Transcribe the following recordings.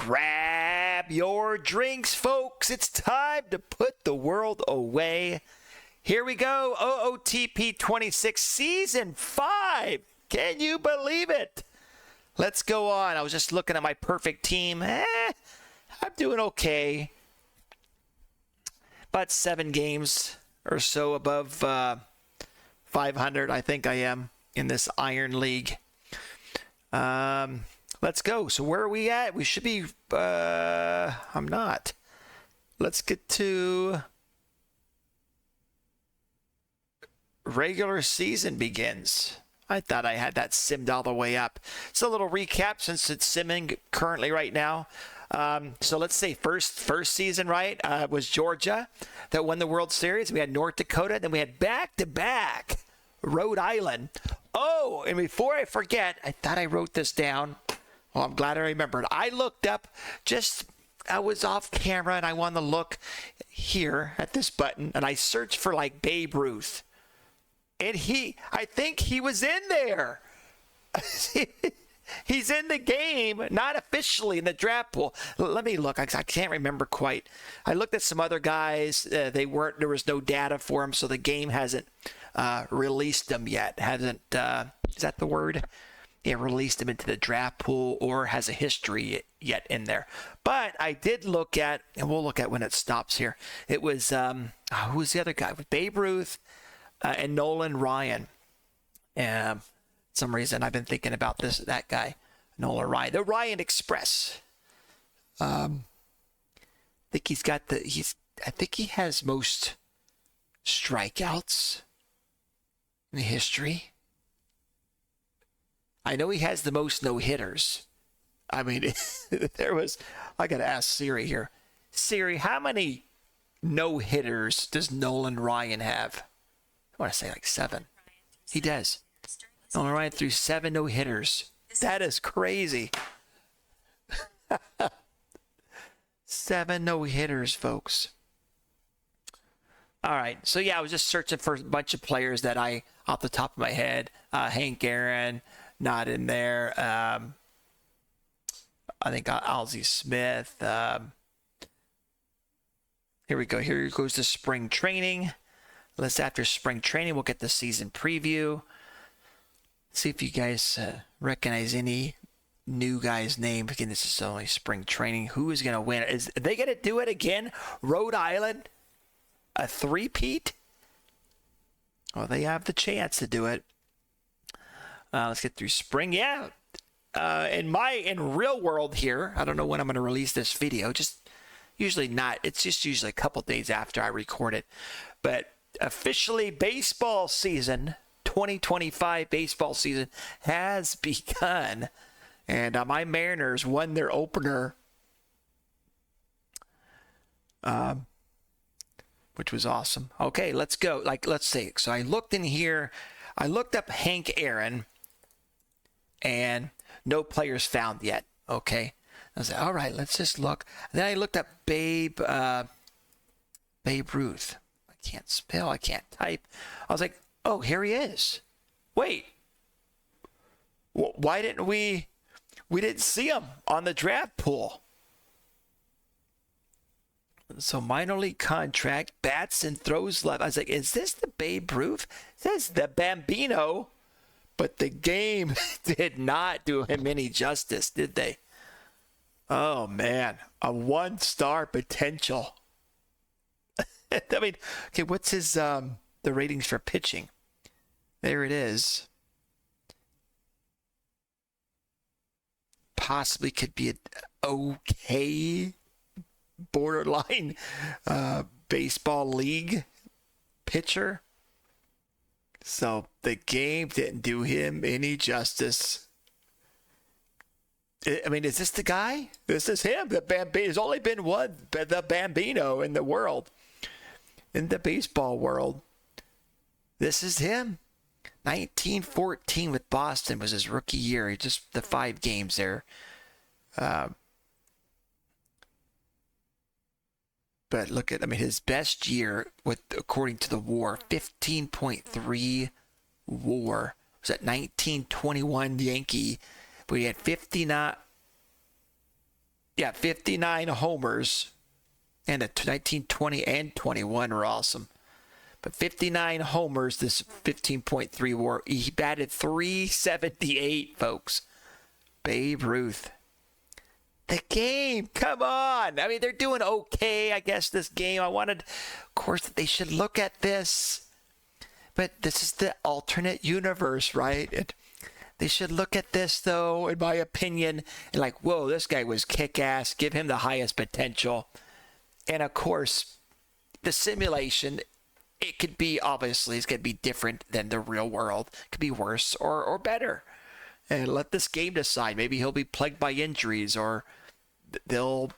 Grab your drinks, folks. It's time to put the world away. Here we go. OOTP 26, Season 5. Can you believe it? Let's go on. I was just looking at my perfect team. I'm doing okay. About 7 games or so above 500, I think I am, in this Iron League. Let's go. So where are we at? We should be, I'm not. Let's get to regular season begins. I thought I had that simmed all the way up. So a little recap since it's simming currently right now. So let's say first season, right, was Georgia that won the World Series. We had North Dakota. Then we had back-to-back Rhode Island. Oh, and before I forget, I thought I wrote this down. Well, I'm glad I remembered. I looked up, I was off camera and I wanted to look here at this button and I searched for like Babe Ruth. And I think he was in there. He's in the game, not officially in the draft pool. Let me look. I can't remember quite. I looked at some other guys. There was no data for them, so the game hasn't released them yet. Is that the word? Yeah, released them into the draft pool or has a history yet in there. But I did look at, and we'll look at when it stops here. It was, who was the other guy? With Babe Ruth and Nolan Ryan. Some reason I've been thinking about that guy, Nolan Ryan, the Ryan Express. I think I think he has most strikeouts in history. I know he has the most no-hitters. I mean, I got to ask Siri here. Siri, how many no-hitters does Nolan Ryan have? I want to say like 7. He does. Nolan Ryan threw 7 no-hitters. That is crazy. 7 no-hitters, folks. All right. So, yeah, I was just searching for a bunch of players that off the top of my head, Hank Aaron, not in there. I think Ozzie Smith. Here we go. Here goes the spring training. After spring training, we'll get the season preview. See if you guys recognize any new guy's name. Again, this is only spring training. Who is going to win? Are they going to do it again? Rhode Island? A three-peat? Well, they have the chance to do it. Let's get through spring. Yeah. In real world here, I don't know when I'm going to release this video. It's just usually a couple days after I record it. But officially, baseball season, 2025 baseball season has begun. And my Mariners won their opener, which was awesome. Okay, let's go. Let's see. So I looked in here. I looked up Hank Aaron, and no players found yet. Okay. I was like, all right, let's just look. And then I looked up Babe Ruth. I can't spell. I can't type. I was like, oh, here he is. Wait. Why didn't we didn't see him on the draft pool? So minor league contract, bats and throws left. I was like, is this the Babe Ruth? It says the Bambino, but the game did not do him any justice, did they? Oh, man. A 1-star potential. I mean, okay, what's his the ratings for pitching? There it is. Possibly could be an okay borderline baseball league pitcher. So the game didn't do him any justice. I mean, is this the guy? This is him. There's only been one, the Bambino in the world. In the baseball world. This is him. 1914 with Boston was his rookie year. Just the 5 games there. But look at, his best year, according to the WAR, 15.3 WAR. Was that 1921 Yankee? But he had 59. Yeah, 59 homers. And the 19, 20, and 21 were awesome. But 59 homers, this 15.3 WAR. He batted 378, folks. Babe Ruth. The game, come on. I mean, they're doing okay, I guess, this game. I wanted, of course, that they should look at this. But this is the alternate universe, right? They should look at this, though, in my opinion, and like, whoa, this guy was kick-ass. Give him the highest potential. And, of course, the simulation, it could be, obviously, it's going to be different than the real world. It could be worse or better. And let this game decide. Maybe he'll be plagued by injuries, or the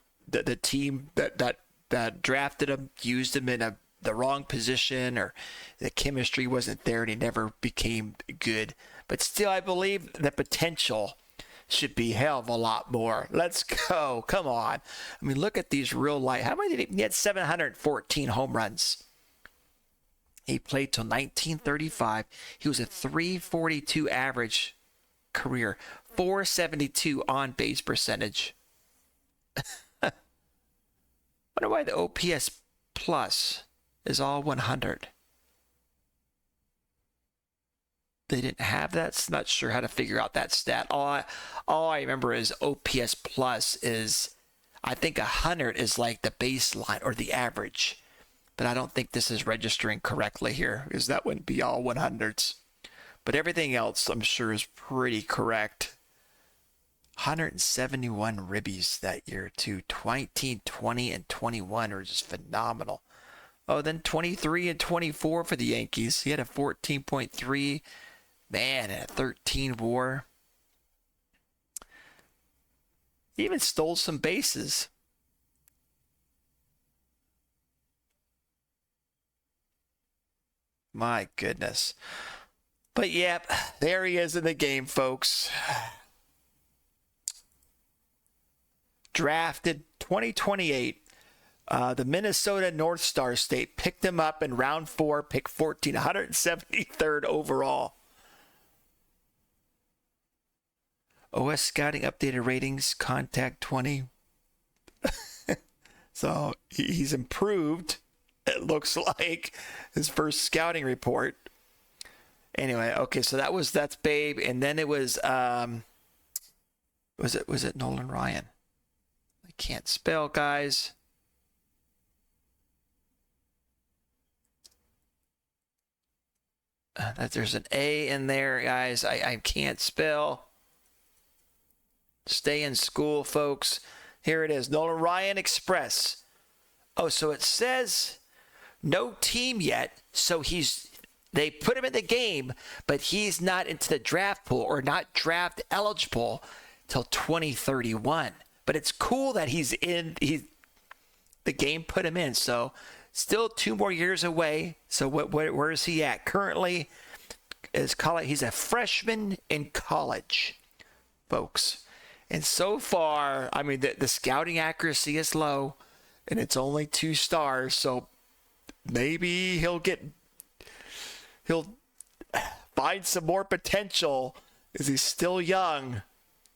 team that drafted him used him in the wrong position, or the chemistry wasn't there and he never became good. But still, I believe the potential should be hell of a lot more. Let's go. Come on. I mean, look at these real life. How many did he had? 714 home runs. He played till 1935. He was a 342 average career, 472 on base percentage. Wonder why the OPS plus is all 100. They didn't have that. Not sure how to figure out that stat. All I remember is OPS plus is, I think 100 is like the baseline or the average. But I don't think this is registering correctly here, because that wouldn't be all 100s. But everything else, I'm sure, is pretty correct. 171 ribbies that year, too. 19, 20, and 21 are just phenomenal. Oh, then 23 and 24 for the Yankees. He had a 14.3. Man, and a 13 WAR. He even stole some bases. My goodness. But yep, there he is in the game, folks. Drafted 2028. The Minnesota North Star State picked him up in round 4, pick 14, 173rd overall. OS Scouting updated ratings, contact 20. So he's improved, it looks like, his first scouting report. Anyway, okay, so that's Babe, and then it was it Nolan Ryan? I can't spell, guys. There's an A in there, guys. I can't spell. Stay in school, folks. Here it is, Nolan Ryan Express. Oh, so it says no team yet, so they put him in the game, but he's not into the draft pool or not draft eligible till 2031. But it's cool that the game put him in. So still 2 more years away. So where is he at? Currently he's a freshman in college, folks. And so far, I mean, the scouting accuracy is low, and it's only 2 stars. So maybe he'll find some more potential, as he's still young,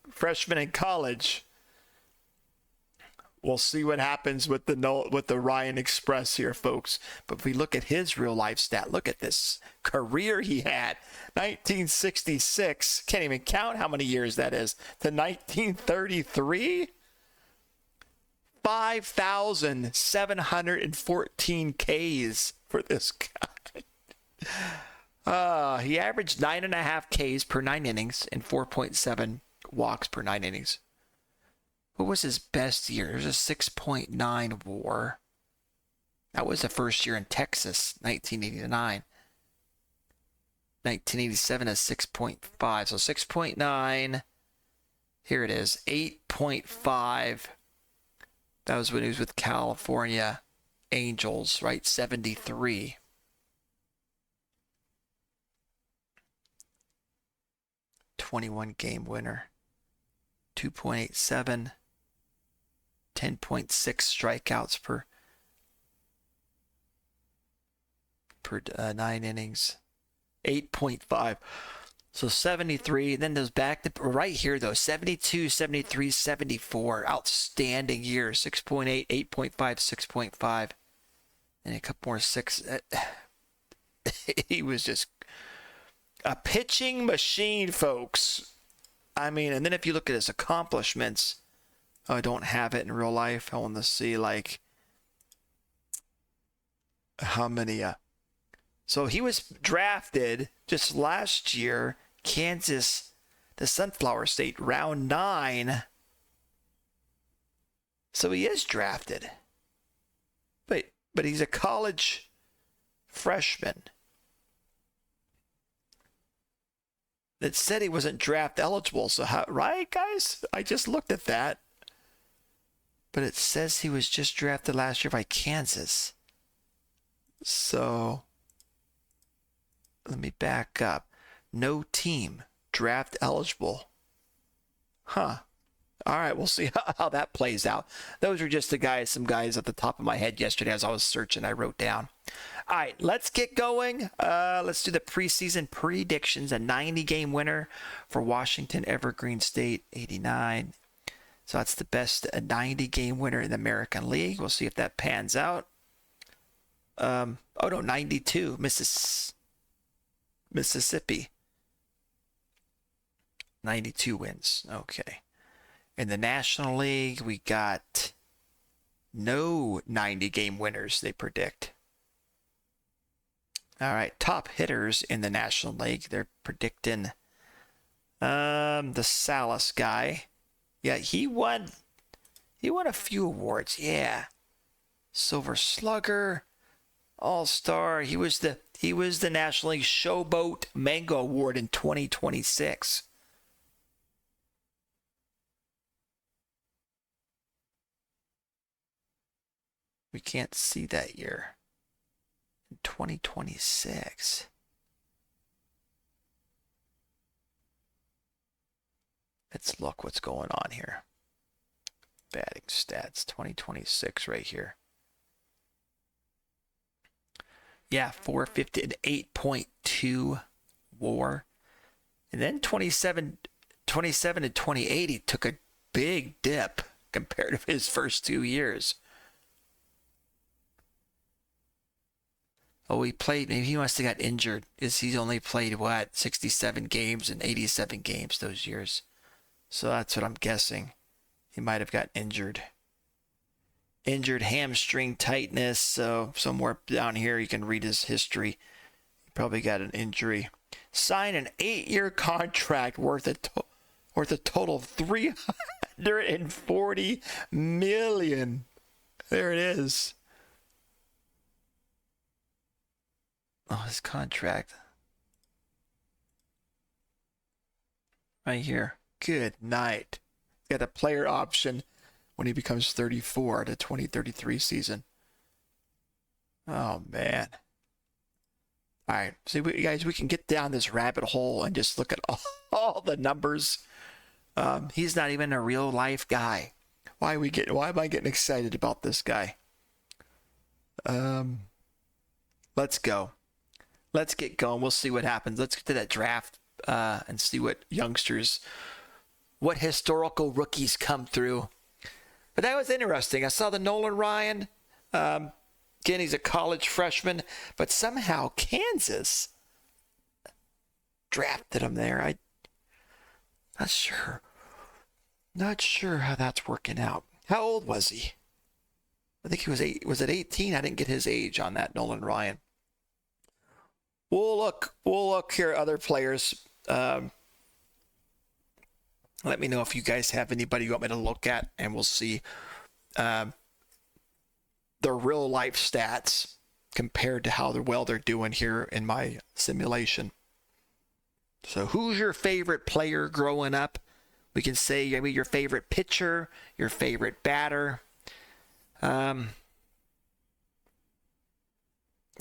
freshman in college. We'll see what happens with the Ryan Express here, folks. But if we look at his real life stat, look at this career he had. 1966, can't even count how many years that is, to 1933. 5,714 Ks for this guy. He averaged 9.5 Ks per 9 innings and 4.7 walks per 9 innings. What was his best year? There's a 6.9 WAR. That was the first year in Texas, 1989. 1987 is 6.5. So 6.9. Here it is, 8.5. That was when he was with California Angels, right? 73. '21 game winner. 2.87. 10.6 strikeouts per 9 innings. 8.5. So 73, then goes back to right here though, 72, 73, 74. Outstanding years. 6.8, 8.5, 6.5. And a couple more six. He was just a pitching machine, folks. I mean, and then if you look at his accomplishments, I don't have it in real life. I want to see like how many. So he was drafted just last year, Kansas, the Sunflower State, round 9. So he is drafted. But he's a college freshman. It said he wasn't draft eligible. So how, right, guys? I just looked at that. But it says he was just drafted last year by Kansas. So let me back up. No team draft eligible. Huh. All right, we'll see how that plays out. Those are just some guys at the top of my head yesterday as I was searching. I wrote down. All right, let's get going. Let's do the preseason predictions. A 90-game winner for Washington Evergreen State, 89. So that's the best 90-game winner in the American League. We'll see if that pans out. 92, Mississippi. 92 wins. Okay. In the National League, we got no 90-game winners, they predict. All right, top hitters in the National League, they're predicting the Salas guy. Yeah, he won a few awards. Yeah. Silver Slugger, All-Star. He was the National League Showboat Mango Award in 2026. We can't see that year. In 2026. Let's look what's going on here. Batting stats, 2026 right here. Yeah, 450 and 8.2 WAR. And then 27 to 28, he took a big dip compared to his first 2 years. Oh, maybe he must have got injured. He's only played, 67 games and 87 games those years. So that's what I'm guessing. He might have got injured. Injured hamstring tightness. So somewhere down here you can read his history. He probably got an injury. Signed an 8-year contract worth a total of $340 million. There it is. Oh, his contract. Right here. Good night. Got a player option when he becomes 34 to 2033 season. Oh, man. All right. So, guys, we can get down this rabbit hole and just look at all the numbers. He's not even a real life guy. Why am I getting excited about this guy? Let's go. Let's get going. We'll see what happens. Let's get to that draft and see what historical rookies come through. But that was interesting. I saw the Nolan Ryan. Again, he's a college freshman, but somehow Kansas drafted him there. I'm not sure how that's working out. How old was he? I think he was 8. Was it 18? I didn't get his age on that Nolan Ryan. We'll look here at other players. Let me know if you guys have anybody you want me to look at, and we'll see the real life stats compared to how they're doing here in my simulation. So who's your favorite player growing up? We can say maybe your favorite pitcher, your favorite batter.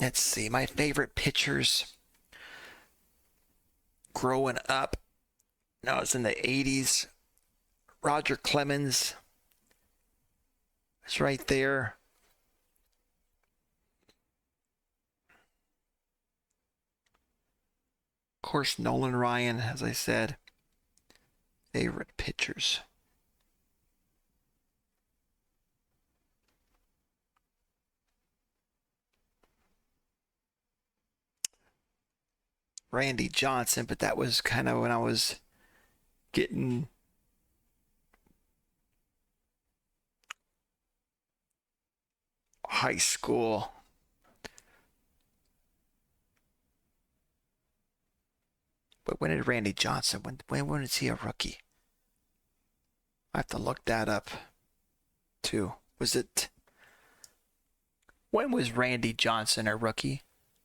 Let's see, my favorite pitchers growing up. Now it's in the 80s. Roger Clemens. It's right there. Of course, Nolan Ryan, as I said, favorite pitchers. Randy Johnson, but that was kind of when I was getting high school. But when did Randy Johnson, when was he a rookie? I have to look that up too. When was Randy Johnson a rookie?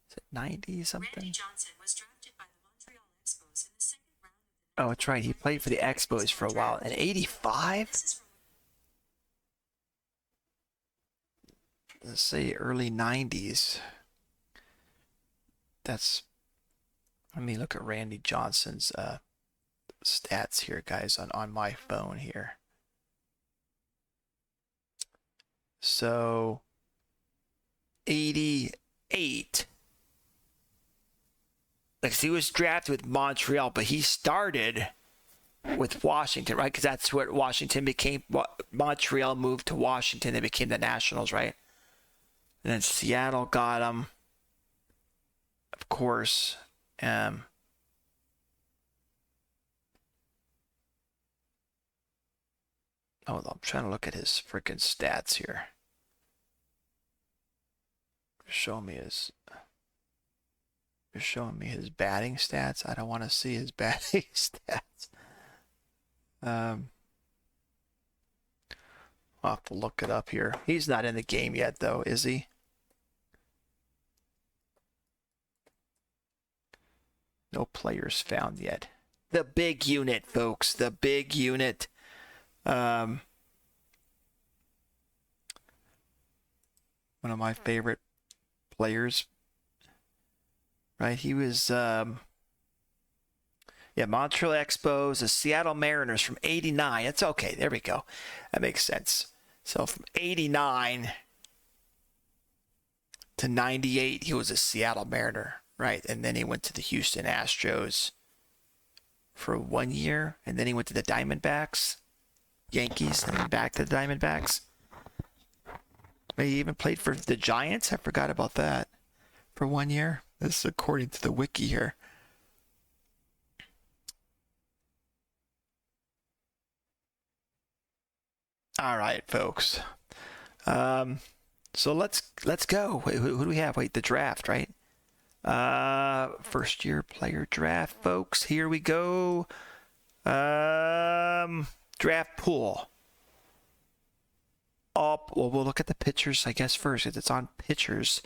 Is it 90 something? Randy Johnson was drafted by the Montreal Expos in the second round. Oh, that's right. He played for the Expos for a while. In 85? Let's say early 90s. Let me look at Randy Johnson's stats here, guys, on my phone here. So 88. Like, he was drafted with Montreal, but he started with Washington, right? Because that's what Washington became. Montreal moved to Washington. They became the Nationals, right? And then Seattle got him, of course. I'm trying to look at his freaking stats here. You're showing me his batting stats. I don't want to see his batting stats. I'll have to look it up here. He's not in the game yet, though, is he? No players found yet. The big unit, folks. The big unit. One of my favorite players. Right? He was Montreal Expos, the Seattle Mariners from 89. That's okay. There we go. That makes sense. So from 89 to 98, he was a Seattle Mariner, right? And then he went to the Houston Astros for 1 year, and then he went to the Diamondbacks, Yankees, and then back to the Diamondbacks. He even played for the Giants. I forgot about that for 1 year. This is according to the wiki here. All right, folks. So let's go. Wait, who do we have? Wait, the draft, right? First year player draft, folks. Here we go. Draft pool. We'll look at the pitchers, I guess, first, because it's on pitchers.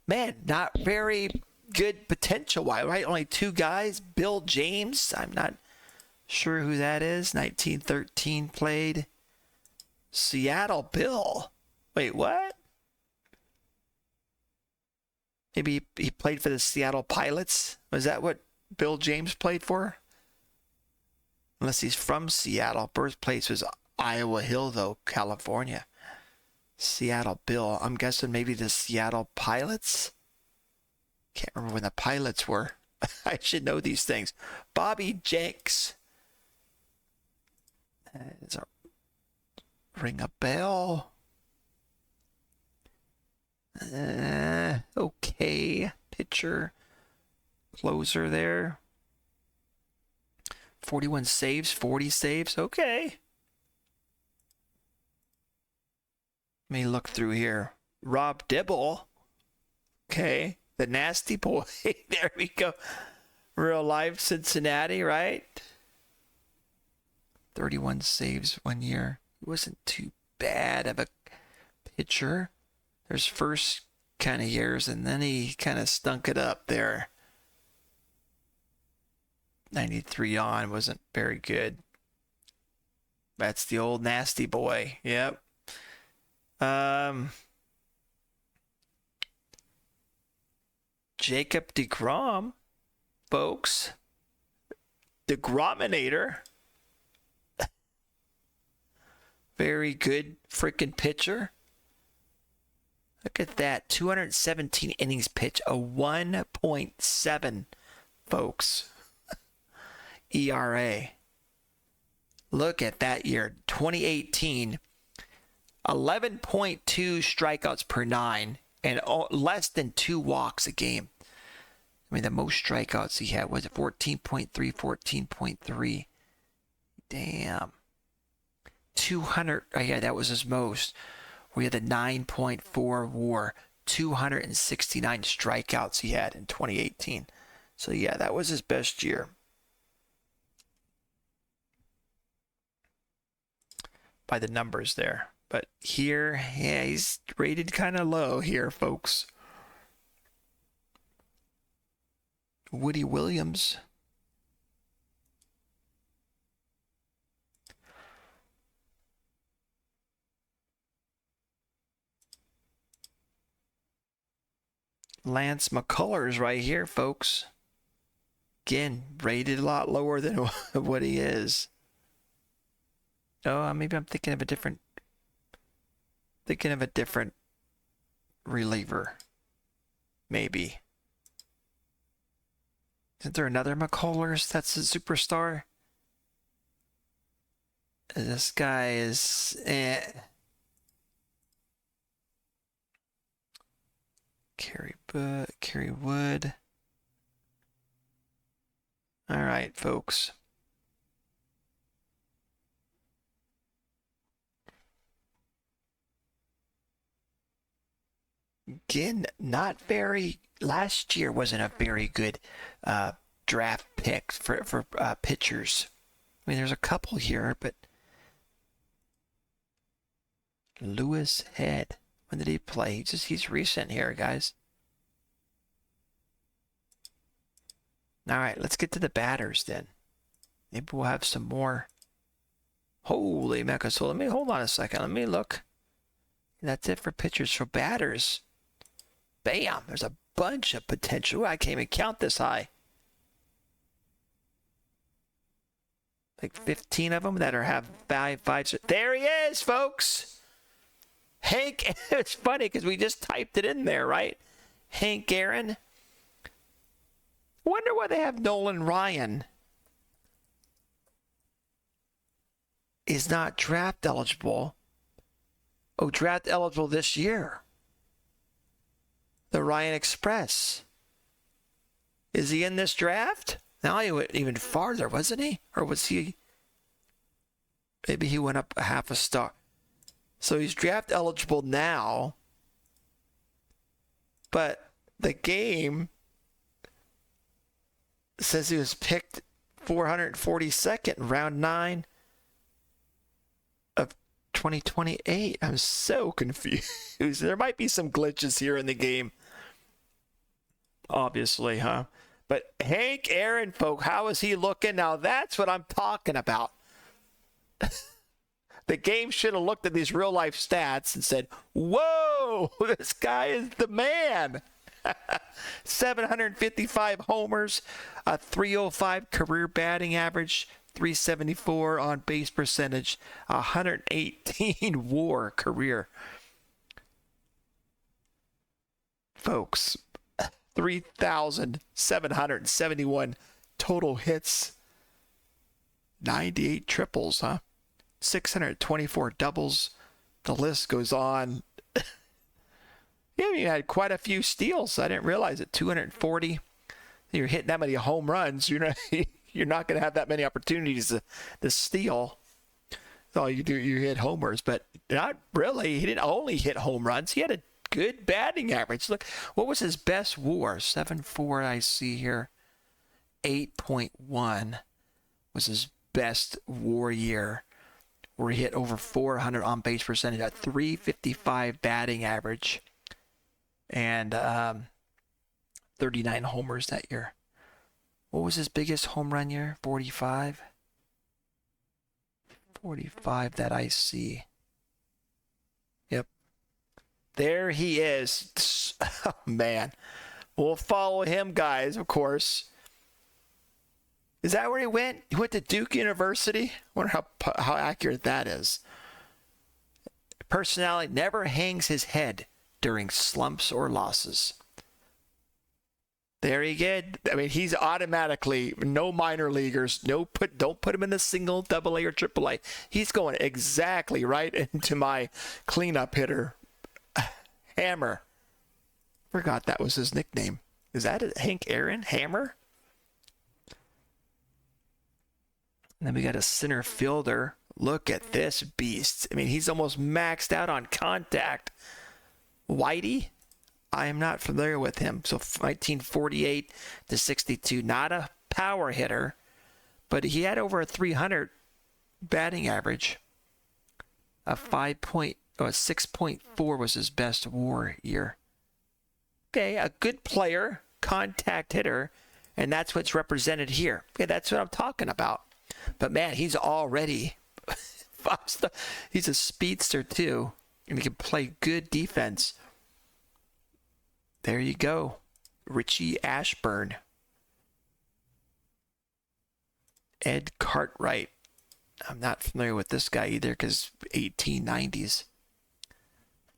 Man, not very good potential-wise, right? Only two guys. Bill James, I'm not sure who that is. 1913 played. Seattle Bill. Wait, what? Maybe he played for the Seattle Pilots? Was that what Bill James played for? Unless he's from Seattle. Birthplace was Iowa Hill, though, California. Seattle Bill. I'm guessing maybe the Seattle Pilots? Can't remember when the Pilots were. I should know these things. Bobby Jenks. Does it ring a bell? Okay. Pitcher. Closer there. 41 saves, 40 saves. Okay. Let me look through here. Rob Dibble. Okay. The nasty boy. There we go. Real life Cincinnati, right? 31 saves 1 year. He wasn't too bad of a pitcher. There's first kind of years, and then he kind of stunk it up there. 93 on wasn't very good. That's the old nasty boy. Yep. Jacob deGrom, folks. DeGrominator. Very good freaking pitcher. Look at that. 217 innings pitch. A 1.7, folks. ERA. Look at that year, 2018, 11.2 strikeouts per 9 and less than 2 walks a game. I mean, the most strikeouts he had was 14.3, 14.3. Damn. 200, oh yeah, that was his most. We had the 9.4 WAR, 269 strikeouts he had in 2018. So yeah, that was his best year. By the numbers there. But here, yeah, he's rated kind of low here, folks. Woody Williams. Lance McCullers right here, folks. Again, rated a lot lower than what he is. Oh, maybe I'm thinking of a different reliever. Maybe. Isn't there another McCullers that's a superstar? This guy is Kerry Wood. All right, folks. Again, not very. Last year wasn't a very good draft pick for pitchers. I mean, there's a couple here, but Lewis Head. When did he play? He's recent here, guys. All right, let's get to the batters then. Maybe we'll have some more. Holy mackerel! So let me hold on a second. Let me look. That's it for pitchers. For batters, bam! There's a bunch of potential. I can't even count this high. Like 15 of them that have five. There he is, folks. Hank. It's funny because we just typed it in there, right? Hank Aaron. Wonder why they have Nolan Ryan is not draft eligible. Oh, draft eligible this year. The Ryan Express. Is he in this draft? Now he went even farther, wasn't he? Or was he? Maybe he went up a half a star. So he's draft eligible now. But the game says he was picked 442nd, round 9 of 2028. I'm so confused. There might be some glitches here in the game. Obviously, huh? But Hank Aaron, folk, how is he looking? Now that's what I'm talking about. The game should have looked at these real life stats and said, whoa, this guy is the man. 755 homers, a 305 career batting average, 374 on base percentage, 118 WAR career. Folks, 3,771 total hits, 98 triples, huh? 624 doubles. The list goes on. Yeah, you had quite a few steals. I didn't realize it. 240. You're hitting that many home runs. You're not going to have that many opportunities to steal. All you do, you hit homers, but not really. He didn't only hit home runs. He had a good batting average. Look, what was his best WAR? 7.4. I see here. 8.1 was his best WAR year, where he hit over 400 on base percentage, at 355 batting average, and 39 homers that year. What was his biggest home run year? 45? 45 that I see. Yep. There he is. Oh, man. We'll follow him, guys, of course. Is that where he went? He went to Duke University? I wonder how accurate that is. Personality never hangs his head during slumps or losses. Very good. I mean, he's automatically no minor leaguers. Don't put him in the single, double A, or triple A. He's going exactly right into my cleanup hitter, Hammer. Forgot that was his nickname. Is that it? Hank Aaron? Hammer? And then we got a center fielder. Look at this beast. I mean, he's almost maxed out on contact. Whitey? I am not familiar with him. So 1948 to 62. Not a power hitter, but he had over a 300 batting average. A 6.4 was his best WAR year. Okay, a good player, contact hitter, and that's what's represented here. Okay, that's what I'm talking about. But man, he's already he's a speedster too, and he can play good defense. There you go. Richie Ashburn. Ed Cartwright. I'm not familiar with this guy either because 1890s.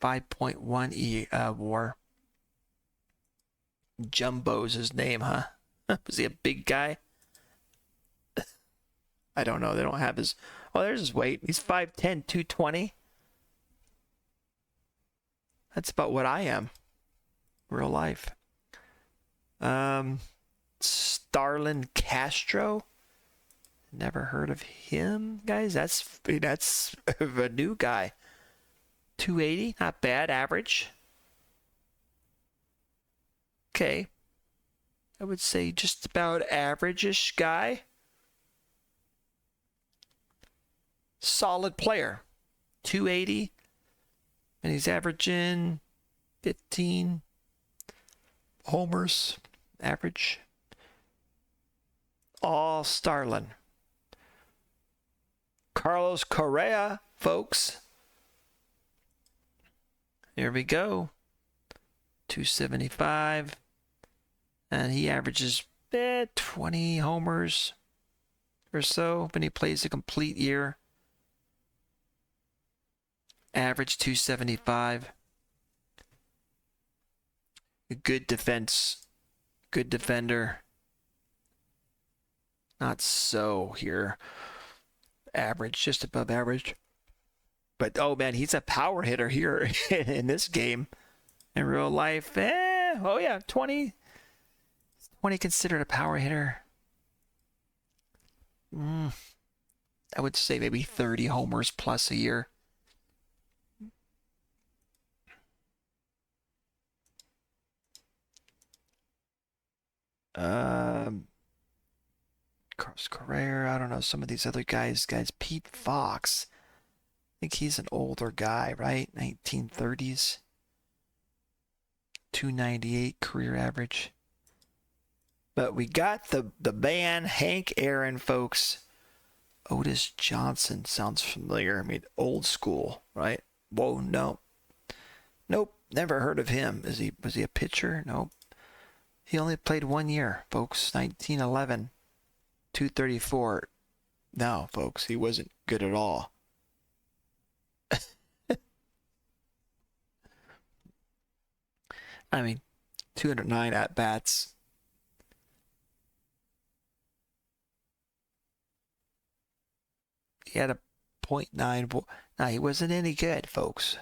5.1 WAR. Jumbo's his name, huh? Was he a big guy? I don't know. They don't have his... Oh, there's his weight. He's 5'10", 220. That's about what I am. Real life. Starlin Castro. Never heard of him, guys. That's a new guy. 280, not bad, average. Okay. I would say just about average-ish guy. Solid player. 280. And he's averaging 15 homers, average. All Starlin. Carlos Correa, folks. Here we go. 275. And he averages 20 homers or so when he plays a complete year. Average 275. Good defense. Good defender. Not so here. Average, just above average. But, oh man, he's a power hitter here in this game. In real life, oh yeah, 20. 20 considered a power hitter. I would say maybe 30 homers plus a year. Carlos Correa, I don't know, some of these other guys. Pete Fox. I think he's an older guy, right? 1930s. 298 career average. But we got the man, Hank Aaron, folks. Otis Johnson sounds familiar. I mean, old school, right? Whoa, no. Nope, never heard of him. Was he a pitcher? Nope. He only played 1 year, folks. 1911, 234. No, folks, he wasn't good at all. I mean, 209 at-bats. He had a .9. Now, he wasn't any good, folks.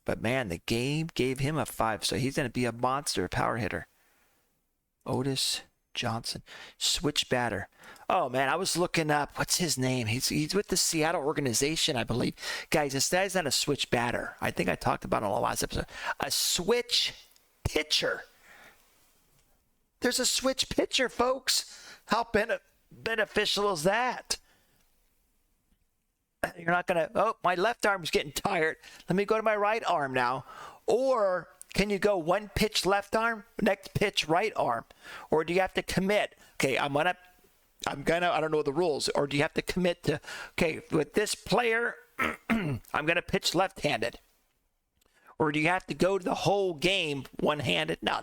But, man, the game gave him a 5, so he's going to be a monster power hitter. Otis Johnson. Switch batter. Oh, man, I was looking up. What's his name? He's with the Seattle organization, I believe. Guys, this guy's not a switch batter. I think I talked about it on the last episode. A switch pitcher. There's a switch pitcher, folks. How beneficial is that? You're not going to, oh, my left arm's getting tired. Let me go to my right arm now. Or can you go one pitch left arm, next pitch right arm? Or do you have to commit? Okay, I don't know the rules. Or do you have to commit to, okay, with this player, I'm going to pitch left-handed. Or do you have to go to the whole game one-handed? No,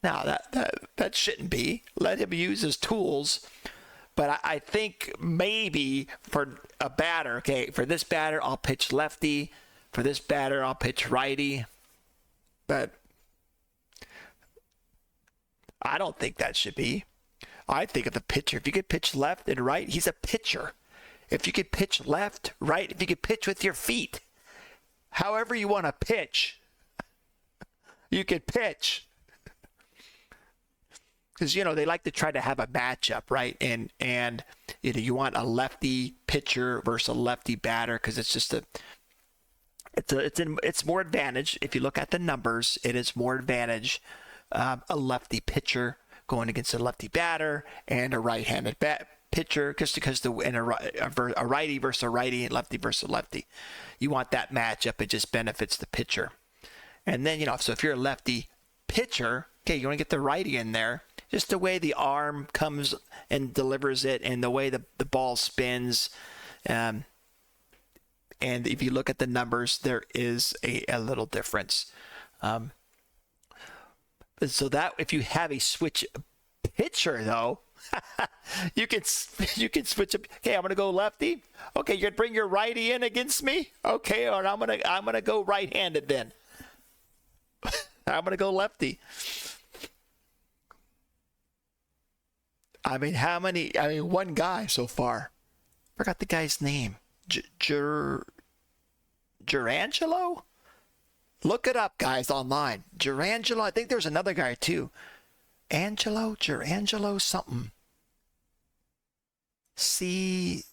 that shouldn't be. Let him use his tools. But I think maybe for a batter, okay, for this batter, I'll pitch lefty. For this batter, I'll pitch righty. But I don't think that should be. I think of the pitcher. If you could pitch left and right, he's a pitcher. If you could pitch left, right, if you could pitch with your feet, however you want to pitch, you could pitch. Because, they like to try to have a matchup, right? And you want a lefty pitcher versus a lefty batter because it's just it's more advantage. If you look at the numbers, it is more advantage a lefty pitcher going against a lefty batter and a right-handed pitcher, just because a righty versus a righty and lefty versus a lefty. You want that matchup. It just benefits the pitcher. And then, so if you're a lefty pitcher, okay, you want to get the righty in there. Just the way the arm comes and delivers it and the way the ball spins. And if you look at the numbers, there is a little difference. So that if you have a switch pitcher, though, you can switch up. Okay, I'm gonna go lefty. Okay, you're gonna bring your righty in against me. Okay, or I'm gonna go right-handed then. I'm gonna go lefty. I mean, one guy so far. Forgot the guy's name. Gerangelo? Look it up, guys, online. Gerangelo. I think there's another guy too. Gerangelo, something.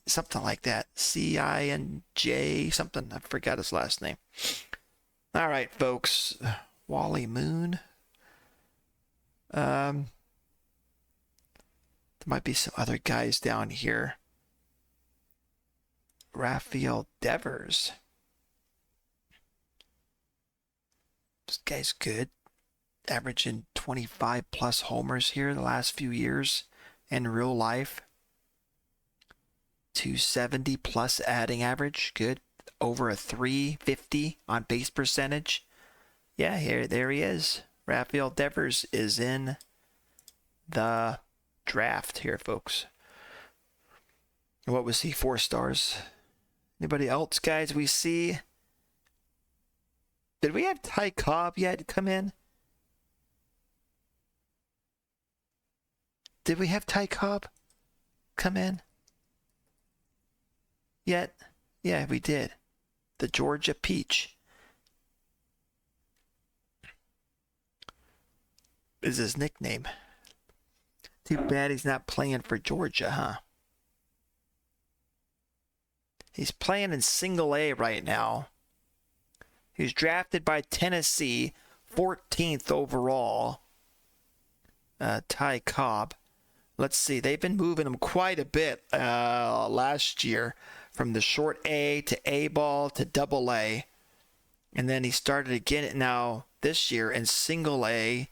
Something like that. C-I-N-J, something. I forgot his last name. All right, folks. Wally Moon. There might be some other guys down here. Rafael Devers. This guy's good. Averaging 25 plus homers here the last few years in real life. 270 plus batting average. Good. Over a 350 on base percentage. Yeah, there he is. Rafael Devers is in the draft here, folks. What was he? 4 stars. Anybody else, guys, we see? Did we have Ty Cobb yet come in? Did we have Ty Cobb come in yet? Yeah, we did. The Georgia Peach is his nickname. Too bad he's not playing for Georgia, huh? He's playing in single A right now. He was drafted by Tennessee, 14th overall. Ty Cobb. Let's see. They've been moving him quite a bit last year from the short A to A ball to double A. And then he started again now this year in single A.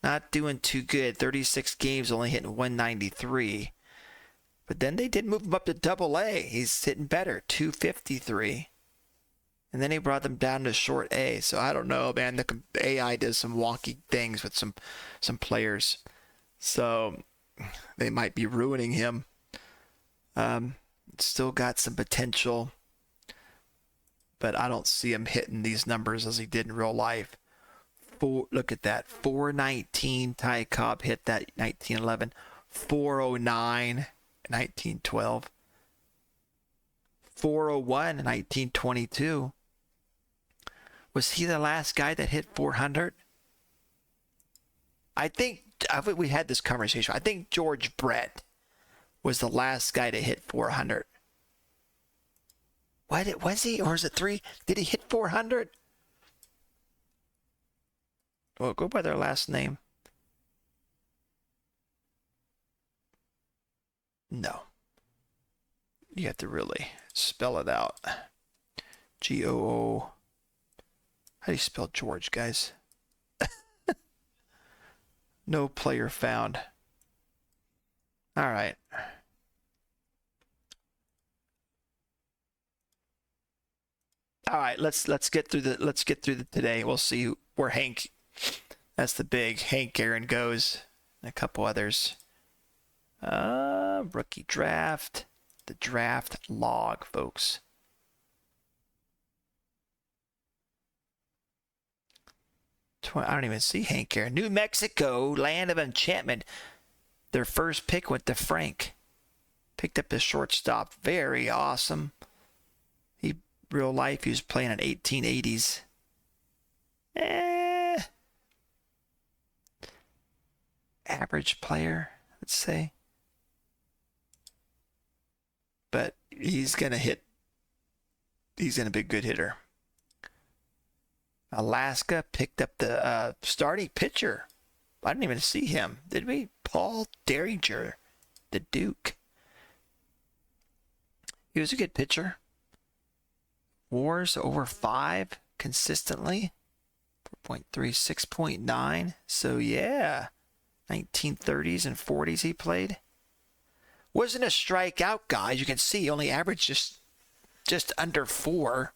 Not doing too good. 36 games, only hitting 193. But then they did move him up to double A. He's hitting better, 253. And then he brought them down to short A. So I don't know, man. The AI does some wonky things with some players. So they might be ruining him. Still got some potential. But I don't see him hitting these numbers as he did in real life. Look at that. 419. Ty Cobb hit that 1911. 409. 1912. 401 in 1922. Was he the last guy that hit 400? I think we had this conversation. I think George Brett was the last guy to hit 400. Was he? Or is it 3? Did he hit 400? Well, go by their last name. No. You have to really spell it out. G-O-O. How do you spell George, guys? No player found. All right. All right, let's get through the today. We'll see where Hank. That's the big Hank Aaron goes, and a couple others. Rookie draft. The draft log, folks. I don't even see Hank Aaron. New Mexico, land of enchantment. Their first pick went to Frank. Picked up his shortstop. Very awesome. Real life, he was playing in 1880s. Average player, let's say. But he's going to hit. He's going to be a good hitter. Alaska picked up the starting pitcher. I didn't even see him, did we? Paul Derringer, the Duke. He was a good pitcher. Wars over 5 consistently. 4.3, 6.9. So yeah, 1930s and 40s he played. Wasn't a strikeout guy. As you can see, he only averaged just under 4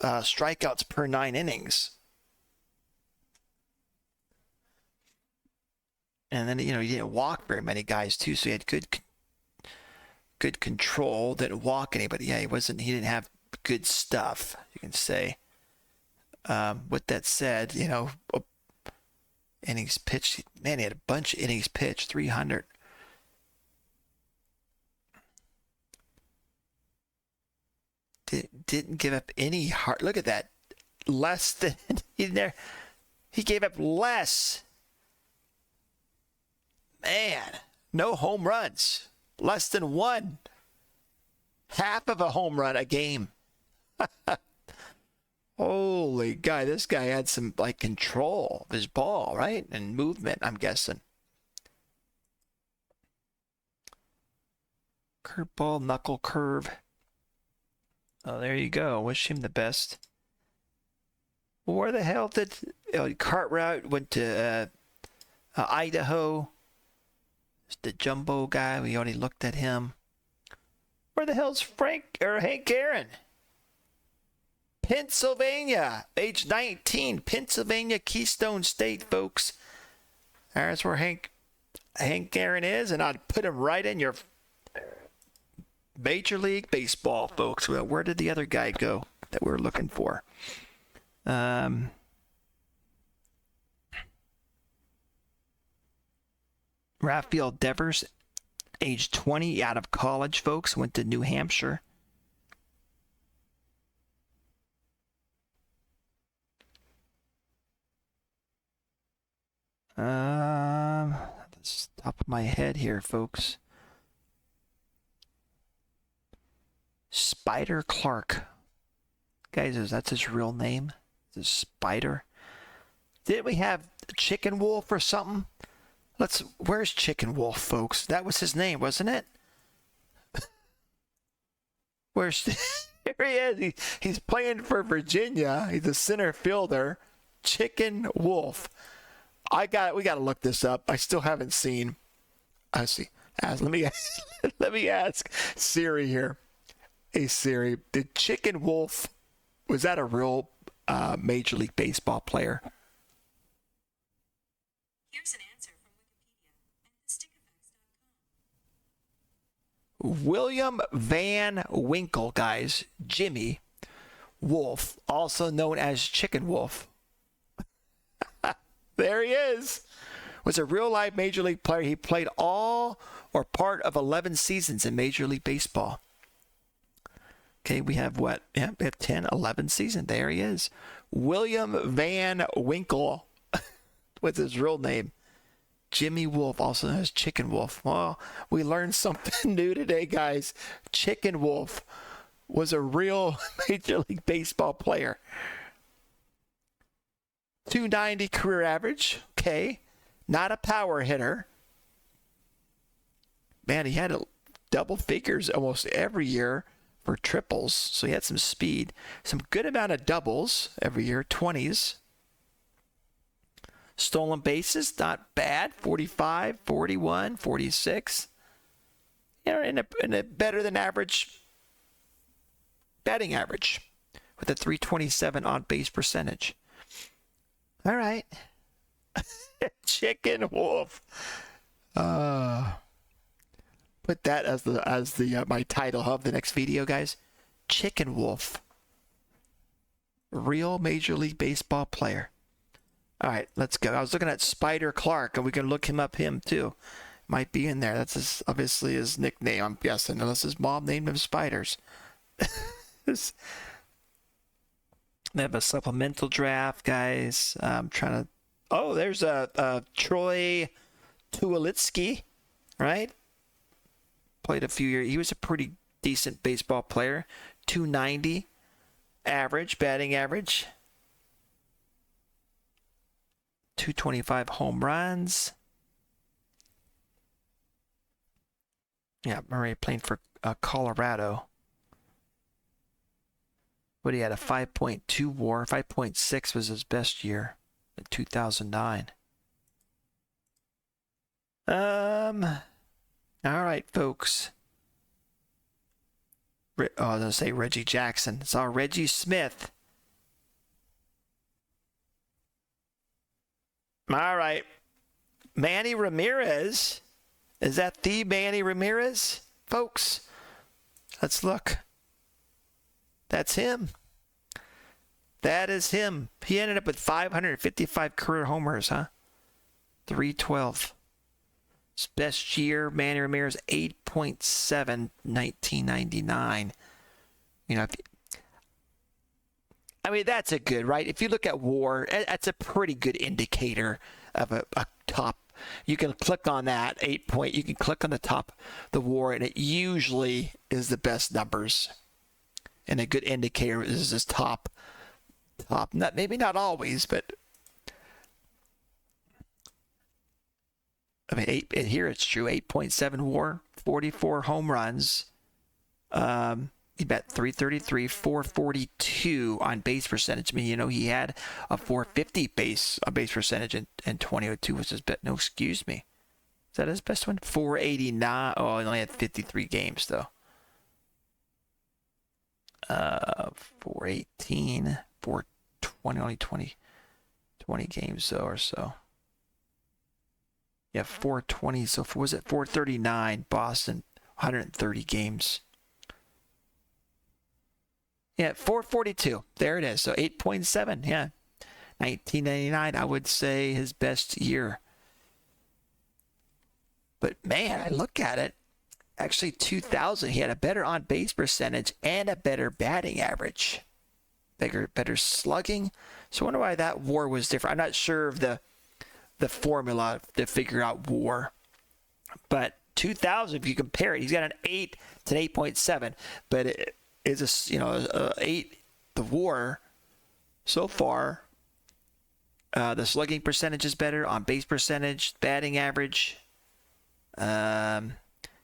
strikeouts per 9 innings. And then, he didn't walk very many guys too, so he had good control. Didn't walk anybody. Yeah, he didn't have good stuff, you can say. With that said, innings pitched. Man, he had a bunch of innings pitched, 300. Didn't give up any hard. Look at that. Less than he gave up less. Man, no home runs. Less than 1. Half of a home run a game. Holy guy, this guy had some control of his ball, right? And movement, I'm guessing. Curveball, knuckle curve. Oh, there you go. Wish him the best. Where the hell did Cartwright went to Idaho? It's the jumbo guy. We already looked at him. Where the hell's Hank Aaron? Pennsylvania, age 19, Pennsylvania, Keystone State, folks. That's where Hank Aaron is, and I'd put him right in your Major League Baseball, folks. Well, where did the other guy go that we were looking for? Rafael Devers, age 20, out of college, folks, went to New Hampshire. That's top of my head here, folks. Spider Clark. Guys, that's his real name? The Spider. Didn't we have Chicken Wolf or something? Where's Chicken Wolf, folks? That was his name, wasn't it? There he is. He's playing for Virginia. He's a center fielder. Chicken Wolf. We got to look this up. I still haven't seen. I see. Let me ask Siri here. Hey Siri, did Chicken Wolf, was that a real Major League Baseball player? Here's an answer from Wikipedia and thestickofacts.com. William Van Winkle, guys. Jimmy Wolf, also known as Chicken Wolf. There he is. Was a real live Major League player. He played all or part of 11 seasons in Major League Baseball. Okay, we have what? Yeah, we have 10, 11 seasons. There he is. William Van Winkle. What's his real name? Jimmy Wolf, also known as Chicken Wolf. Well, we learned something new today, guys. Chicken Wolf was a real Major League Baseball player. 290 career average. Okay. Not a power hitter. Man, he had double figures almost every year for triples. So he had some speed. Some good amount of doubles every year. 20s. Stolen bases, not bad. 45, 41, 46. In a better than average batting average with a 327 on base percentage. All right. Chicken Wolf. Put that as my title of the next video, guys. Chicken Wolf. Real Major League Baseball player. All right, let's go. I was looking at Spider Clark, and we can look him up too. Might be in there. That's obviously his nickname, I'm guessing, unless his mom named him Spiders. They have a supplemental draft, guys. I'm trying to. Oh, there's a Troy Tulowitzki, right? Played a few years. He was a pretty decent baseball player. 290 average, batting average. 225 home runs. Yeah, Murray playing for Colorado. But he had a 5.2 WAR. 5.6 was his best year in 2009. All right, folks. I was going to say Reggie Jackson. It's our Reggie Smith. All right. Manny Ramirez. Is that the Manny Ramirez, folks? Let's look. That's him. That is him. He ended up with 555 career homers, huh? 312. His best year, Manny Ramirez, 8.7, 1999. You know, I mean, that's a good, right? If you look at WAR, that's a pretty good indicator of a top. You can click on that 8 point. You can click on the top, the WAR, and it usually is the best numbers. And a good indicator is this top. Not maybe not always, but I mean, here it's true. 8.7 WAR, 44 home runs. He bet 333, 442 on base percentage. I mean, you know, he had a 450 base percentage in 2002 was his bet. No, excuse me. Is that his best one? 489. Oh, he only had 53 games though. 418, 420, only 20 games though or so. Yeah, 420. So was it 439? Boston, 130 games. Yeah, 442. There it is. So 8.7. Yeah. 1999, I would say his best year. But man, I look at it. Actually, 2000, he had a better on-base percentage and a better batting average. Better slugging. So I wonder why that WAR was different. I'm not sure of the formula to figure out WAR. But 2000, if you compare it, he's got an 8 to an 8.7. But it is a 8. The WAR so far, the slugging percentage is better. On-base percentage, batting average.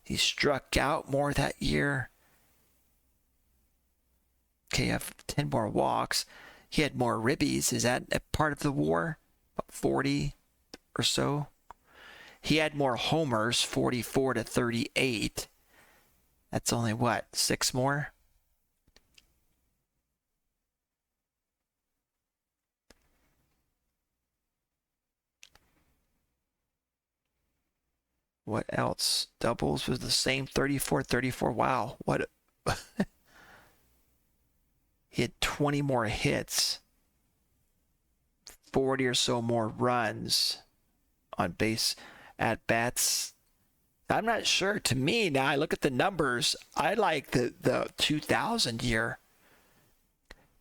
He struck out more that year. Okay, you have 10 more walks. He had more ribbies. Is that a part of the WAR? About 40 or so. He had more homers, 44 to 38. That's only what, 6 more? What else? Doubles was the same, 34, 34. Wow, what? He had 20 more hits, 40 or so more runs on base at bats. I'm not sure. To me, now I look at the numbers, I like the 2000 year.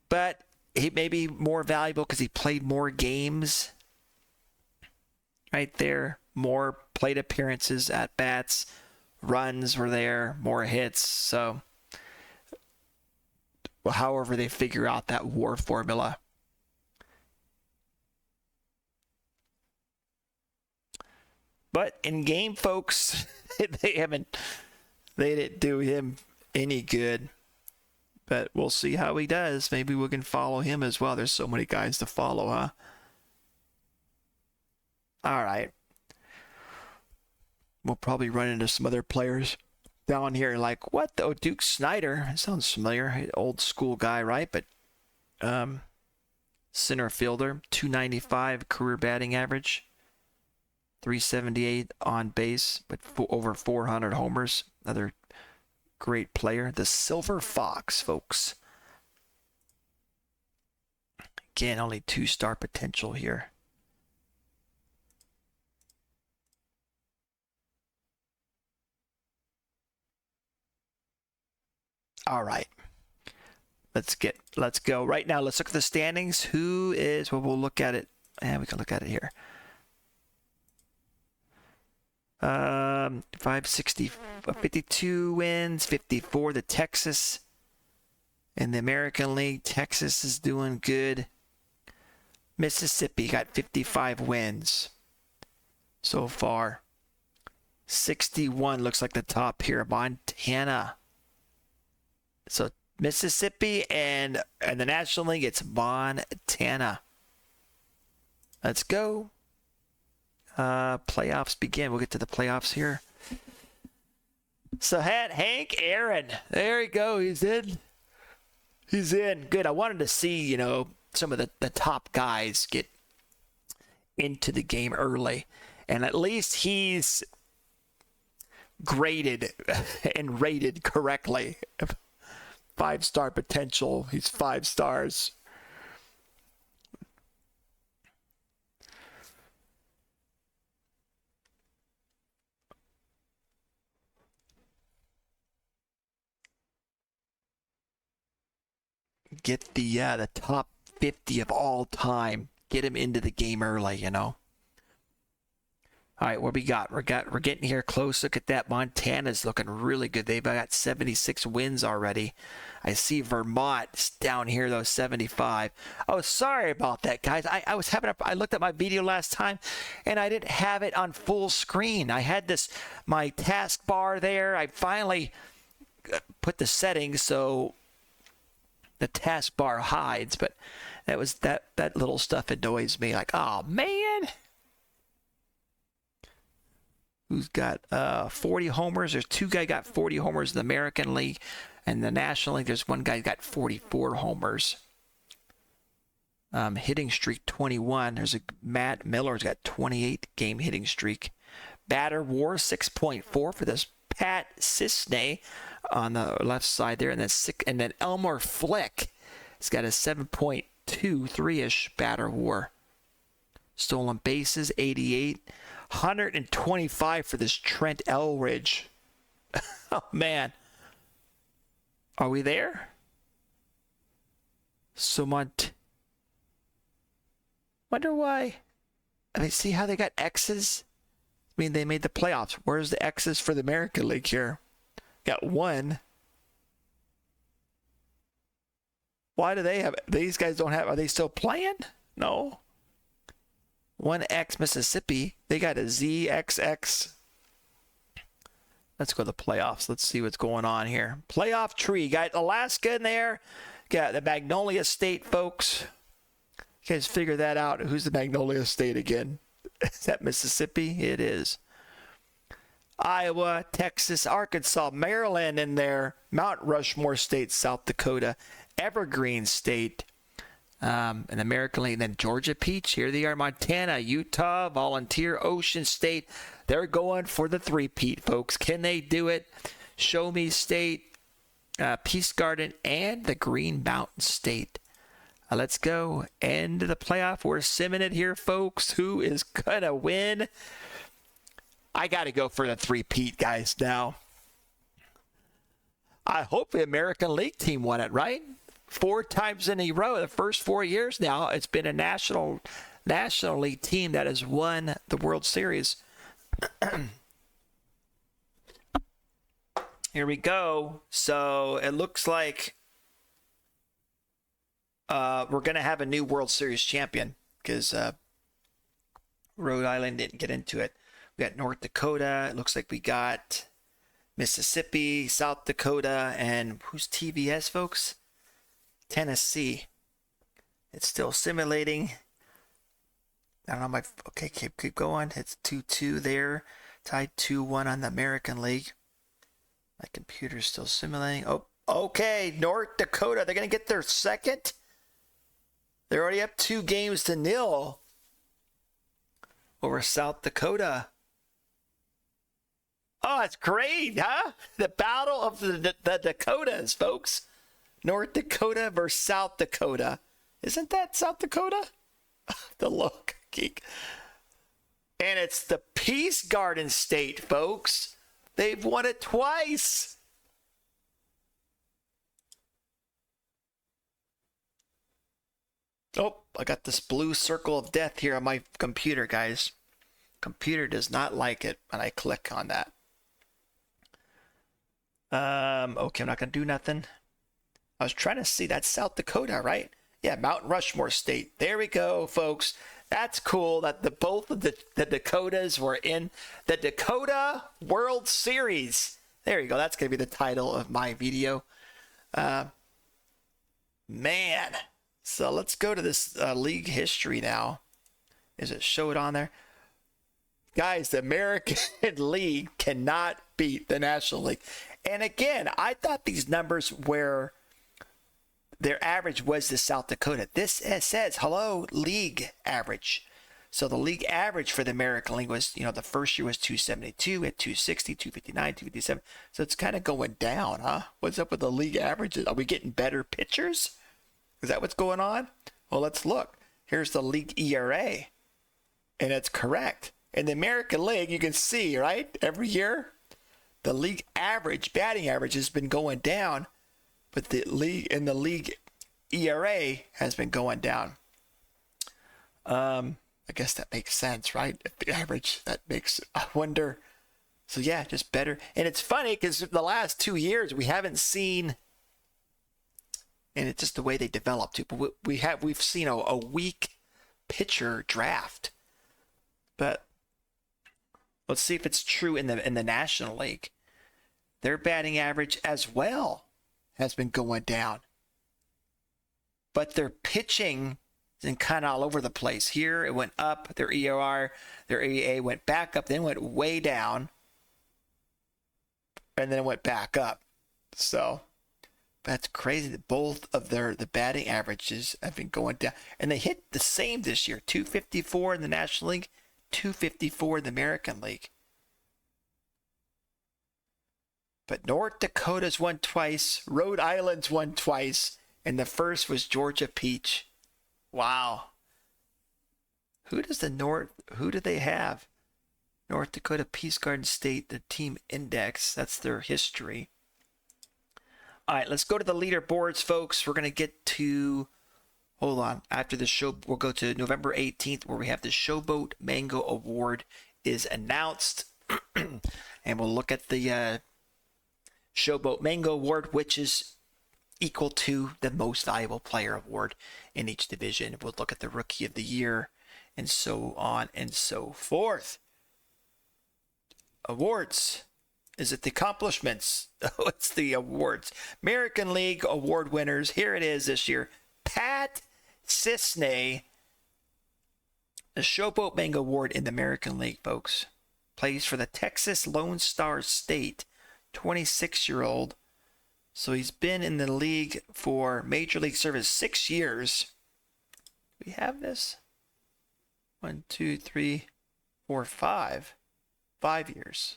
But he may be more valuable because he played more games. Right there. More plate appearances at bats. Runs were there. More hits. So, well, however they figure out that WAR formula. But in game, folks, they didn't do him any good. But we'll see how he does. Maybe we can follow him as well. There's so many guys to follow, huh? All right. We'll probably run into some other players down here like, what? Oh, Duke Snyder. That sounds familiar. Old school guy, right? But center fielder, 295 career batting average, 378 on base, but over 400 homers. Another great player. The Silver Fox, folks. Again, only 2-star potential here. All right. Let's go right now. Let's look at the standings. Who is, well, we'll look at it. And we can look at it here. 560, 52 wins, 54 the Texas. In the American League, Texas is doing good. Mississippi got 55 wins so far. 61 looks like the top here. Montana. So Mississippi and the National League, it's Montana. Let's go. Playoffs begin. We'll get to the playoffs here. So Hank Aaron. There you go. He's in. He's in. Good. I wanted to see, some of the top guys get into the game early. And at least he's graded and rated correctly. 5-star potential. He's 5 stars. Get the top 50 of all time. Get him into the game early, All right, what we got? We're getting here close. Look at that. Montana's looking really good. They've got 76 wins already. I see Vermont's down here though, 75. Oh, sorry about that, guys. I looked at my video last time and I didn't have it on full screen. I had my taskbar there. I finally put the settings so the taskbar hides, but that little stuff annoys me. Like, oh man. Who's got 40 homers? There's 2 guys got 40 homers in the American League. And the National League, there's 1 guy got 44 homers. Hitting streak 21. There's Matt Miller's got 28 game hitting streak. Batter WAR 6.4 for this Pat Cisney on the left side there, and then Elmer Flick has got a 7.23-ish batter WAR. Stolen bases 88. 125 for this Trent Elridge. Oh man. Are we there? So wonder why. I mean, see how they got X's? I mean, they made the playoffs. Where's the X's for the American League here? Got 1. Why do they have, these guys don't have, are they still playing? No. 1X Mississippi. They got a ZXX. Let's go to the playoffs. Let's see what's going on here. Playoff tree. Got Alaska in there. Got the Magnolia State, folks. You guys figure that out. Who's the Magnolia State again? Is that Mississippi? It is. Iowa, Texas, Arkansas, Maryland in there. Mount Rushmore State, South Dakota. Evergreen State. And American League. And then Georgia Peach. Here they are. Montana, Utah, Volunteer, Ocean State. They're going for the three-peat, folks. Can they do it? Show Me State, Peace Garden, and the Green Mountain State. Let's go. End of the playoff. We're simming it here, folks. Who is going to win? I got to go for the three-peat, guys, now. I hope the American League team won it, right? 4 times in a row. The first 4 years now, it's been a National League team that has won the World Series. Here we go. So it looks like we're going to have a new World Series champion because Rhode Island didn't get into it. We got North Dakota. It looks like we got Mississippi, South Dakota, and who's TBS, folks? Tennessee. It's still simulating. I don't know. Okay, keep going. It's 2-2 there. Tied 2-1 on the American League. My computer's still simulating. Oh, okay. North Dakota. They're going to get their second. They're already up 2-0 over South Dakota. Oh, that's great, huh? The battle of the Dakotas, folks. North Dakota versus South Dakota. Isn't that South Dakota? The look, geek. And it's the Peace Garden State, folks. They've won it twice. Oh, I got this blue circle of death here on my computer, guys. Computer does not like it when I click on that. Okay, I'm not gonna do nothing. I was trying to see, that's South Dakota, right? Yeah, Mount Rushmore State. There we go, folks. That's cool that both of the Dakotas were in the Dakota World Series. There you go. That's going to be the title of my video. Man. So let's go to this league history now. Is it show it on there? Guys, the American League cannot beat the National League. And again, I thought these numbers were, their average was the South Dakota. This says, hello, league average. So the league average for the American League was, the first year was 272, at 260, 259, 257. So it's kind of going down, huh? What's up with the league averages? Are we getting better pitchers? Is that what's going on? Well, let's look. Here's the league ERA. And it's correct. In the American League, you can see, right? Every year, the league average, batting average has been going down. But the league ERA has been going down. I guess that makes sense, right? If the average, that makes, I wonder. So yeah, just better. And it's funny because the last 2 years we haven't seen, and it's just the way they developed it. But we've seen a weak pitcher draft. But let's see if it's true in the National League. Their batting average as well has been going down. But their pitching is kind of all over the place. Here it went up, their ERA, their EA went back up, then went way down, and then it went back up. So that's crazy that both of the batting averages have been going down. And they hit the same this year, 254 in the National League, 254 in the American League. But North Dakota's won twice, Rhode Island's won twice, and the first was Georgia Peach. Wow. Who do they have? North Dakota Peace Garden State, the team index, that's their history. All right, let's go to the leaderboards, folks. We're going to get to, hold on, after the show, we'll go to November 18th, where we have the Showboat Mango Award is announced. And we'll look at the Showboat Mango Award, which is equal to the Most Valuable Player Award in each division. We'll look at the Rookie of the Year and so on and so forth. Awards. Is it the accomplishments? Oh, it's the awards. American League award winners. Here it is this year. Pat Cisney, the Showboat Mango Award in the American League, folks. Plays for the Texas Lone Star State. 26-year-old. So he's been in the league for Major League service 6 years. We have this. 1, 2, 3, 4, 5. 5 years.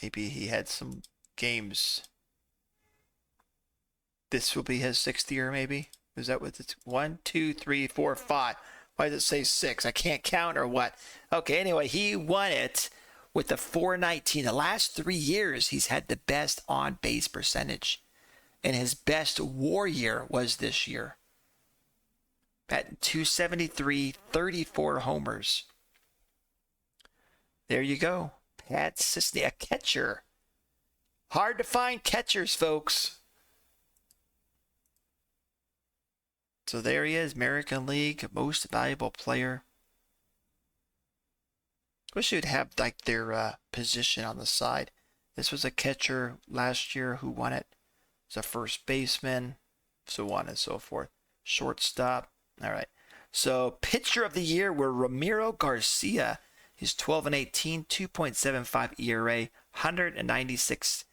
Maybe he had some games. This will be his 6th year, maybe? Is that what it's? 1, 2, 3, 4, 5. Why does it say 6? I can't count or what? Okay, anyway, he won it with the 419. The last 3 years, he's had the best on-base percentage. And his best WAR year was this year. Batting 273, 34 homers. There you go. Pat Cisney, a catcher. Hard to find catchers, folks. So there he is, American League Most Valuable Player. Wish you'd have like their position on the side. This was a catcher last year who won it. It's a first baseman, so on and so forth. Shortstop. All right. So pitcher of the year were Ramiro Garcia. He's 12-18, 2.75 ERA, 196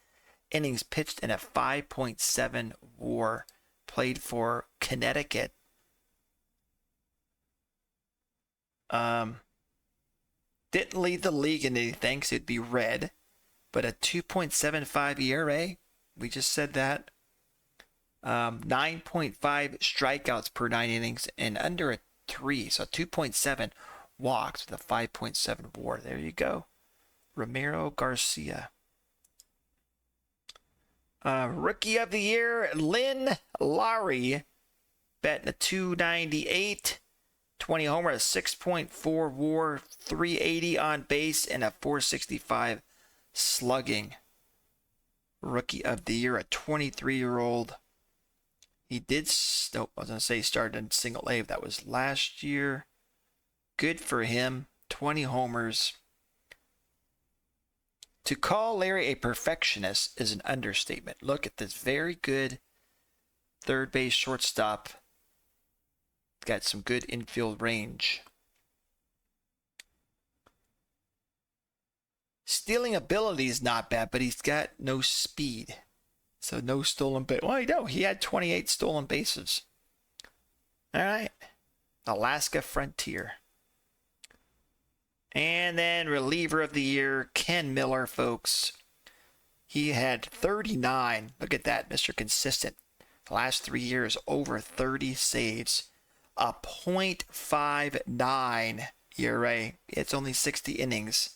innings pitched, and a 5.7 WAR. Played for Connecticut. Didn't lead the league in anything, so it'd be red. But a 2.75 ERA. We just said that. 9.5 strikeouts per 9 innings and under a 3. So 2.7 walks with a 5.7 WAR. There you go. Ramiro Garcia. Rookie of the Year, Lynn Lowry. Batting a 298, 20 homer, a 6.4 WAR, 380 on base, and a 465 slugging. Rookie of the year, a 23-year-old. He did, I was going to say he started in single A, but that was last year. Good for him. 20 homers. To call Larry a perfectionist is an understatement. Look at this very good third base shortstop. Got some good infield range. Stealing ability is not bad, but he's got no speed. So no stolen base. Well, no, he had 28 stolen bases. All right. Alaska Frontier. And then reliever of the year, Ken Miller, folks. He had 39. Look at that, Mr. Consistent. The last 3 years, over 30 saves. A .59 ERA. It's only 60 innings.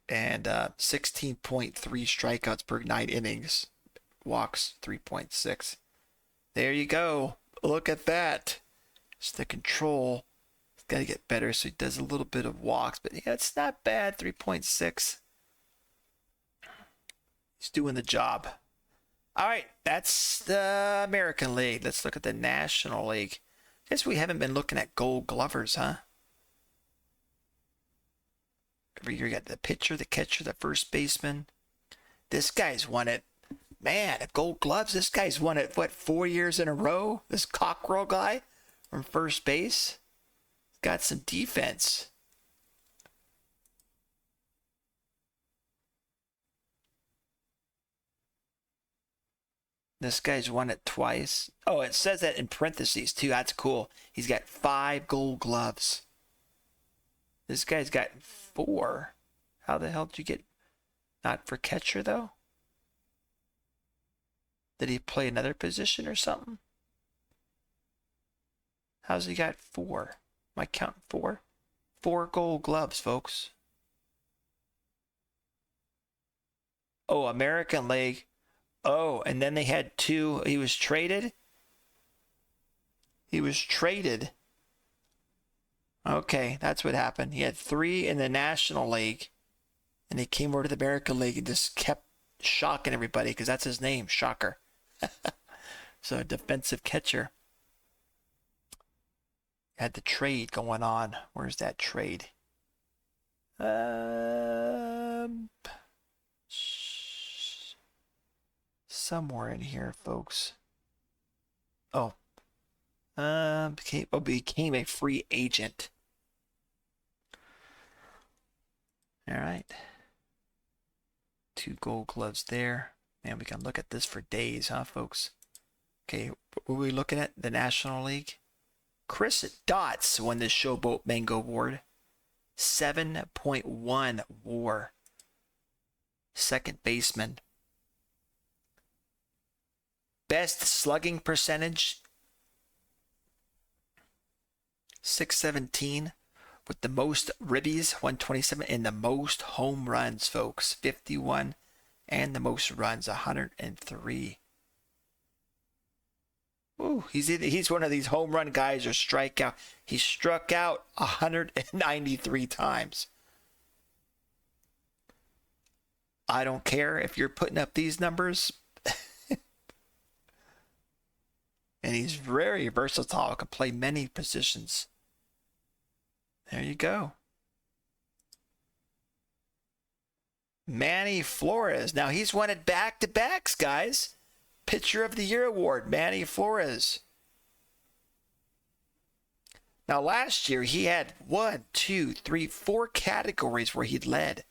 And 16.3 strikeouts per 9 innings. Walks 3.6. There you go. Look at that. It's the control. It's got to get better, so he does a little bit of walks. But yeah, it's not bad. 3.6. He's doing the job. All right, that's the American League. Let's look at the National League. Guess we haven't been looking at Gold Glovers, huh? Every year you got the pitcher, the catcher, the first baseman. This guy's won it. Man, Gold Gloves, this guy's won it, what, 4 years in a row? This Cockrell guy from first base. Got some defense. This guy's won it twice. Oh, it says that in parentheses, too. That's cool. He's got 5 Gold Gloves. This guy's got 4. How the hell did you get... Not for catcher, though? Did he play another position or something? How's he got 4? Am I counting 4? 4 Gold Gloves, folks. Oh, American League. Oh, and then they had 2. He was traded? He was traded. Okay, that's what happened. He had 3 in the National League, and he came over to the American League and just kept shocking everybody because that's his name, Shocker. So a defensive catcher. Had the trade going on. Where's that trade? Somewhere in here, folks. Oh. Became a free agent. All right. 2 Gold Gloves there. Man, we can look at this for days, huh, folks? Okay, what were we looking at? The National League? Chris Dotts won the Showboat Mango Award. 7.1 WAR. Second baseman. Best slugging percentage, 617, with the most ribbies, 127, and the most home runs, folks, 51, and the most runs, 103. Ooh, he's one of these home run guys or strikeout. He struck out 193 times. I don't care if you're putting up these numbers. And he's very versatile, can play many positions. There you go. Manny Flores. Now he's won it back-to-backs, guys. Pitcher of the Year award, Manny Flores. Now last year he had 1, 2, 3, 4 categories where he led.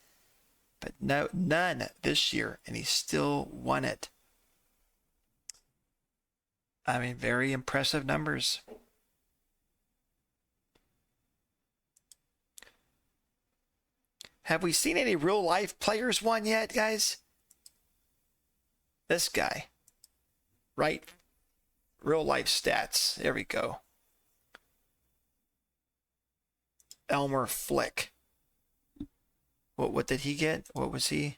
But none this year, and he still won it. I mean, very impressive numbers. Have we seen any real-life players won yet, guys? This guy. Right? Real-life stats. There we go. Elmer Flick. What did he get? What was he?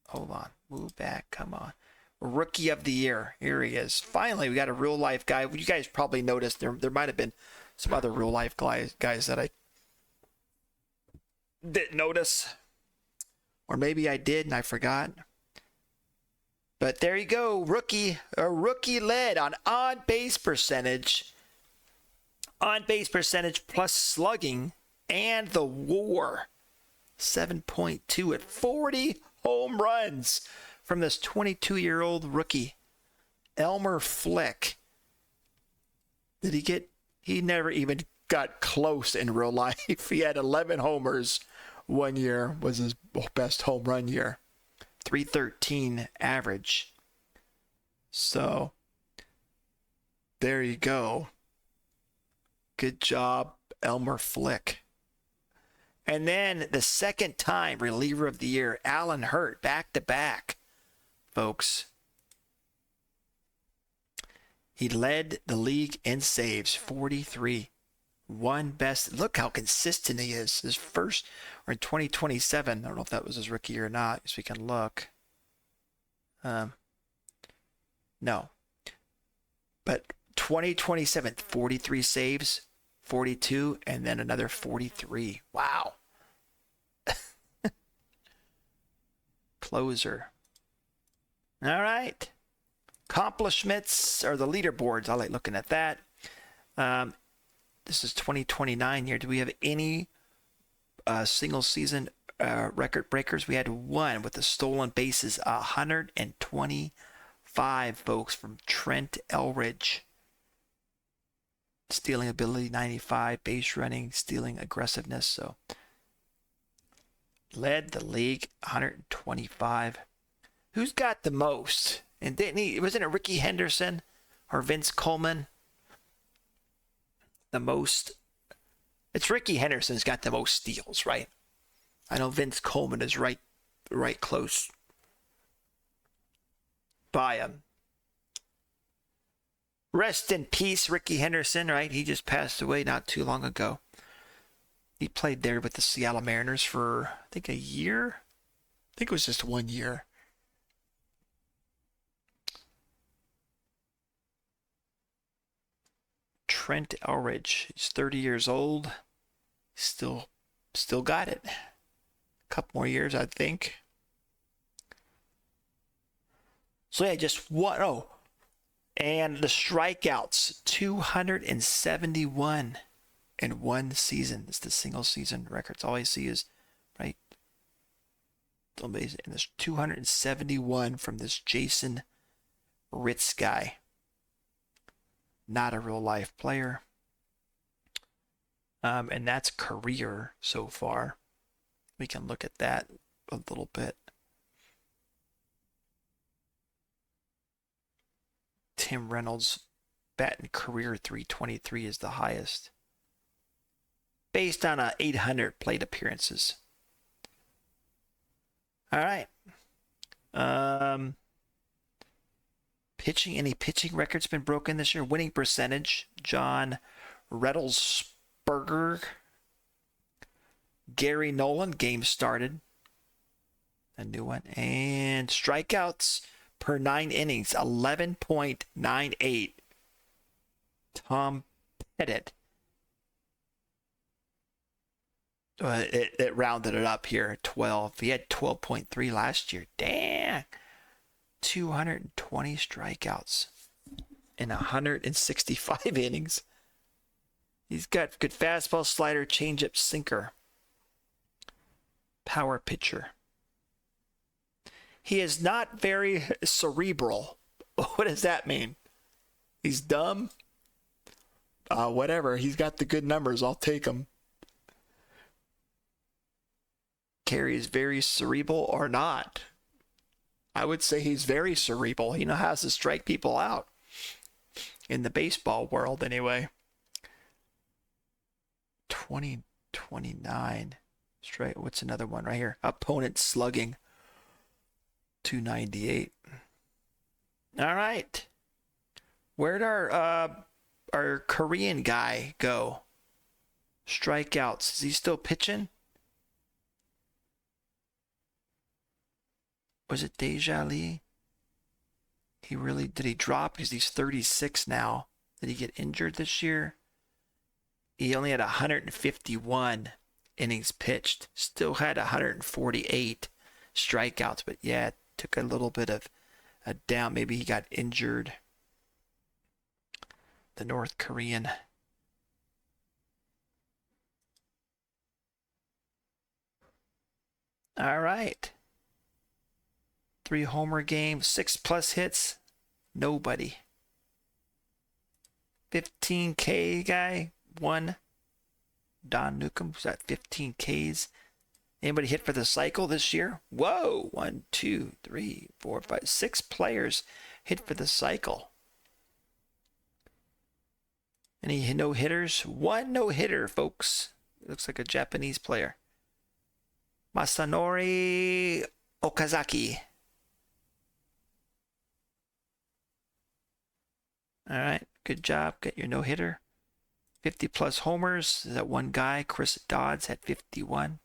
Hold on. Move back. Come on. Rookie of the Year. Here he is. Finally, we got a real life guy. You guys probably noticed there might have been some other real life guys that I didn't notice. Or maybe I did and I forgot. But there you go. A rookie led on base percentage. On base percentage plus slugging and the WAR. 7.2 at 40 home runs from this 22-year-old rookie, Elmer Flick. He never even got close in real life. He had 11 homers one year, was his best home run year. 313 average. So, there you go. Good job, Elmer Flick. And then the second time reliever of the year, Alan Hurt, back-to-back, folks. He led the league in saves, 43. One best. Look how consistent he is. His first, or in 2027, I don't know if that was his rookie year or not, so we can look. No. But 2027, 43 saves, 42, and then another 43. Wow. Closer. All right. Accomplishments are the leaderboards. I like looking at that. This is 2029 here. Do we have any single season record breakers? We had one with the stolen bases, 125, folks, from Trent Elridge. Stealing ability, 95. Base running, stealing aggressiveness. So led the league, 125. Who's got the most? And wasn't it Ricky Henderson or Vince Coleman? The most. It's Ricky Henderson's got the most steals, right? I know Vince Coleman is right close by him. Rest in peace, Ricky Henderson, right? He just passed away not too long ago. He played there with the Seattle Mariners for, I think, a year. I think it was just 1 year. Trent Elridge. He's 30 years old. Still got it. A couple more years, I think. So yeah, just one. Oh, and the strikeouts, 271 in one season. It's the single season records. All I see is, right? Amazing. And there's 271 from this Jason Ritz guy. Not a real life player. And that's career so far. We can look at that a little bit. Tim Reynolds, batting career 323 is the highest. Based on 800 plate appearances. All right. Pitching, any pitching records been broken this year? Winning percentage, John Rettlesberger. Gary Nolan, game started. A new one. And strikeouts per 9 innings, 11.98. Tom Pettit. It rounded it up here, 12. He had 12.3 last year. Damn. 220 strikeouts in 165 innings. He's got good fastball, slider, changeup, sinker. Power pitcher. He is not very cerebral. What does that mean? He's dumb? Whatever. He's got the good numbers. I'll take him. Carey is very cerebral or not? I would say he's very cerebral. He knows how to strike people out. In the baseball world, anyway. 2029. Straight. What's another one right here? Opponent slugging. 298. All right. Where'd our Korean guy go? Strikeouts. Is he still pitching? Was it Deja Lee? He really did he drop because he's 36 now. Did he get injured this year? He only had 151 innings pitched. Still had 148 strikeouts, but yeah, it took a little bit of a down. Maybe he got injured. The North Korean. All right. 3 homer games, 6+ hits. Nobody. 15K guy, 1. Don Newcomb was at 15 Ks. Anybody hit for the cycle this year? Whoa! 1, 2, 3, 4, 5, 6 players hit for the cycle. Any no hitters? 1 no hitter, folks. Looks like a Japanese player. Masanori Okazaki. All right, good job. Get your no hitter. 50+ homers. That one guy, Chris Dodds, had 51.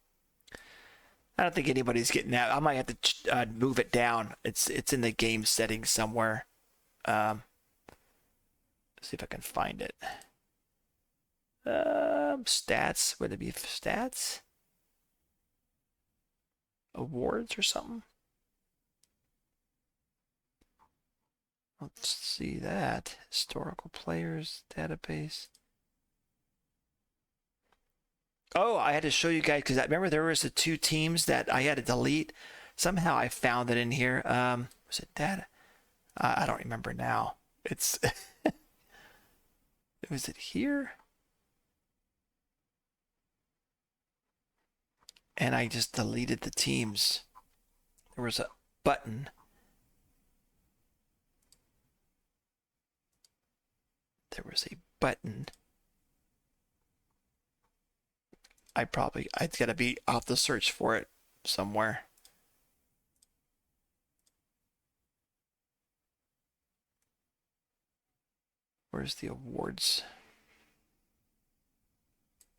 I don't think anybody's getting that. I might have to move it down. It's in the game settings somewhere. See if I can find it. Stats. Would it be stats? Awards or something? Let's see that. Historical players database. Oh, I had to show you guys because I remember there was the 2 teams that I had to delete. Somehow I found it in here. Was it data? I don't remember now. It's was it here? And I just deleted the teams. There was a button. There was a button. I'd gotta be off the search for it somewhere. Where's the awards?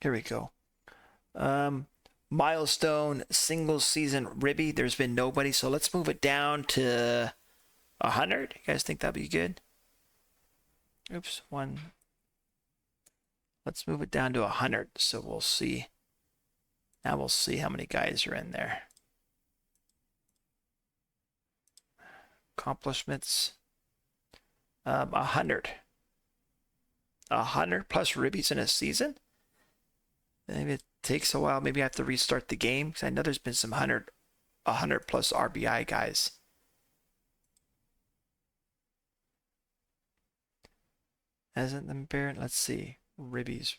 Here we go. Milestone single season Ribby. There's been nobody, so let's move it down to 100. You guys think that'd be good? Oops, 1. Let's move it down to 100, so we'll see. Now we'll see how many guys are in there. Accomplishments. 100. 100 plus ribbies in a season? Maybe it takes a while. Maybe I have to restart the game because I know there's been some 100 plus RBI guys. Hasn't them been? Let's see. Ribbies.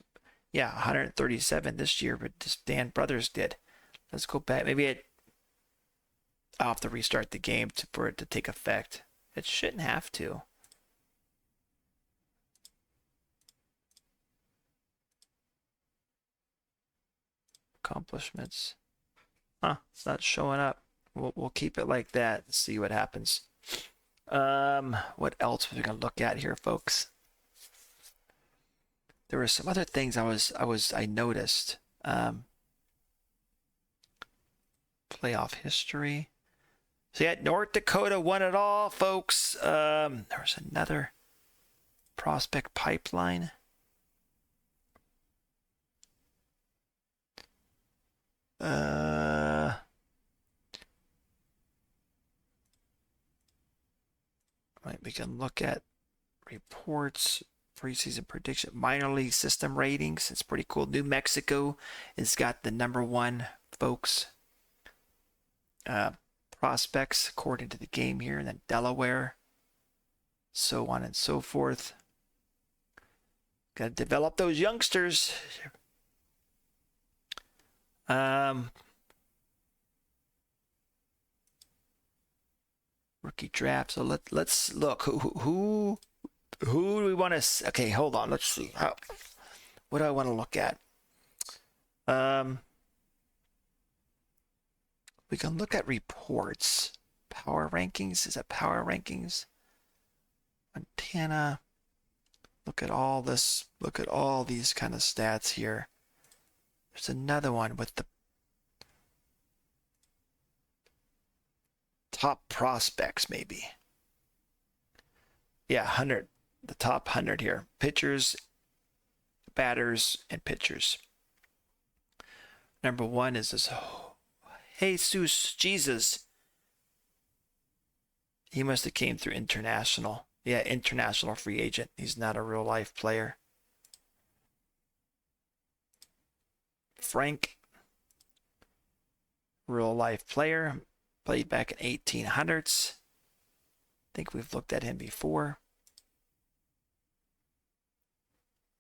Yeah, 137 this year, but just Dan Brothers did. Let's go back. Maybe I'll have to restart the game for it to take effect. It shouldn't have to. Accomplishments. Huh, it's not showing up. We'll keep it like that and see what happens. What else are we gonna look at here, folks? There were some other things I noticed. Playoff history. So yeah, North Dakota won it all, folks. There was another prospect pipeline. We can look at reports, preseason prediction, minor league system ratings. It's pretty cool. New Mexico has got the #1, folks. Prospects according to the game here, and then Delaware, so on and so forth. Got to develop those youngsters. Rookie draft. So let's look who do we want to? Okay, hold on. Let's see. What do I want to look at? We can look at reports. Power rankings. Is that power rankings? Montana. Look at all this. Look at all these kind of stats here. There's another one with the top prospects, maybe. Yeah, 100. The top 100 here. Pitchers, batters, and pitchers. Number 1 is this Jesus. Jesus. He must have came through international. Yeah, international free agent. He's not a real life player. Frank, real life player. Played back in 1800s. I think we've looked at him before.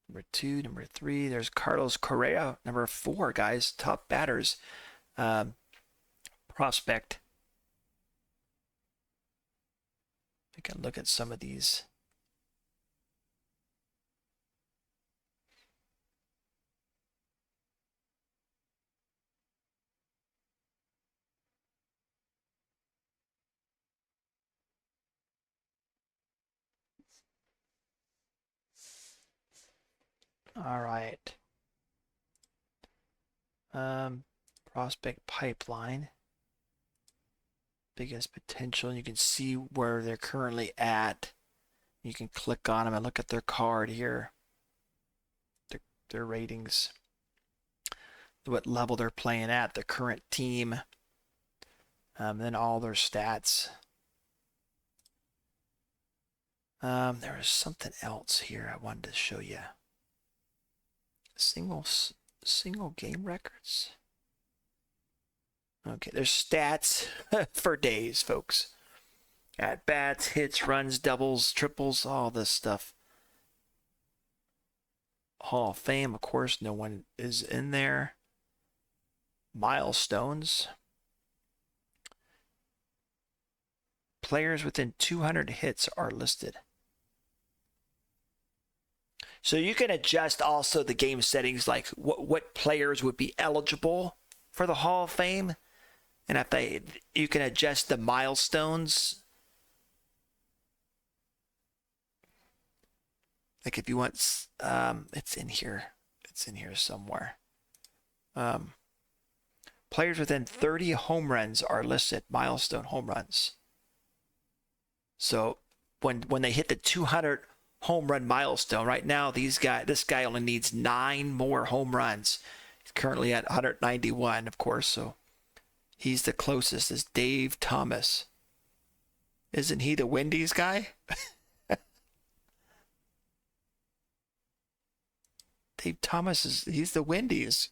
Number 2, number 3. There's Carlos Correa. Number 4, guys. Top batters. Prospect. We can look at some of these. All right. Prospect pipeline. Biggest potential. You can see where they're currently at. You can click on them and look at their card here. Their ratings. What level they're playing at, the current team. Then all their stats. There was something else here I wanted to show you. Single game records. Okay, there's stats for days, folks. At bats, hits, runs, doubles, triples, all this stuff. Hall of Fame, of course, no one is in there. Milestones. Players within 200 hits are listed. So you can adjust also the game settings, like what players would be eligible for the Hall of Fame. And you can adjust the milestones. Like if you want, it's in here. It's in here somewhere. Players within 30 home runs are listed, milestone home runs. So when they hit the 200 home run milestone, right now this guy only needs 9 more home runs. He's currently at 191, of course, so he's the closest is Dave Thomas. Isn't he the Wendy's guy? Dave Thomas he's the Wendy's.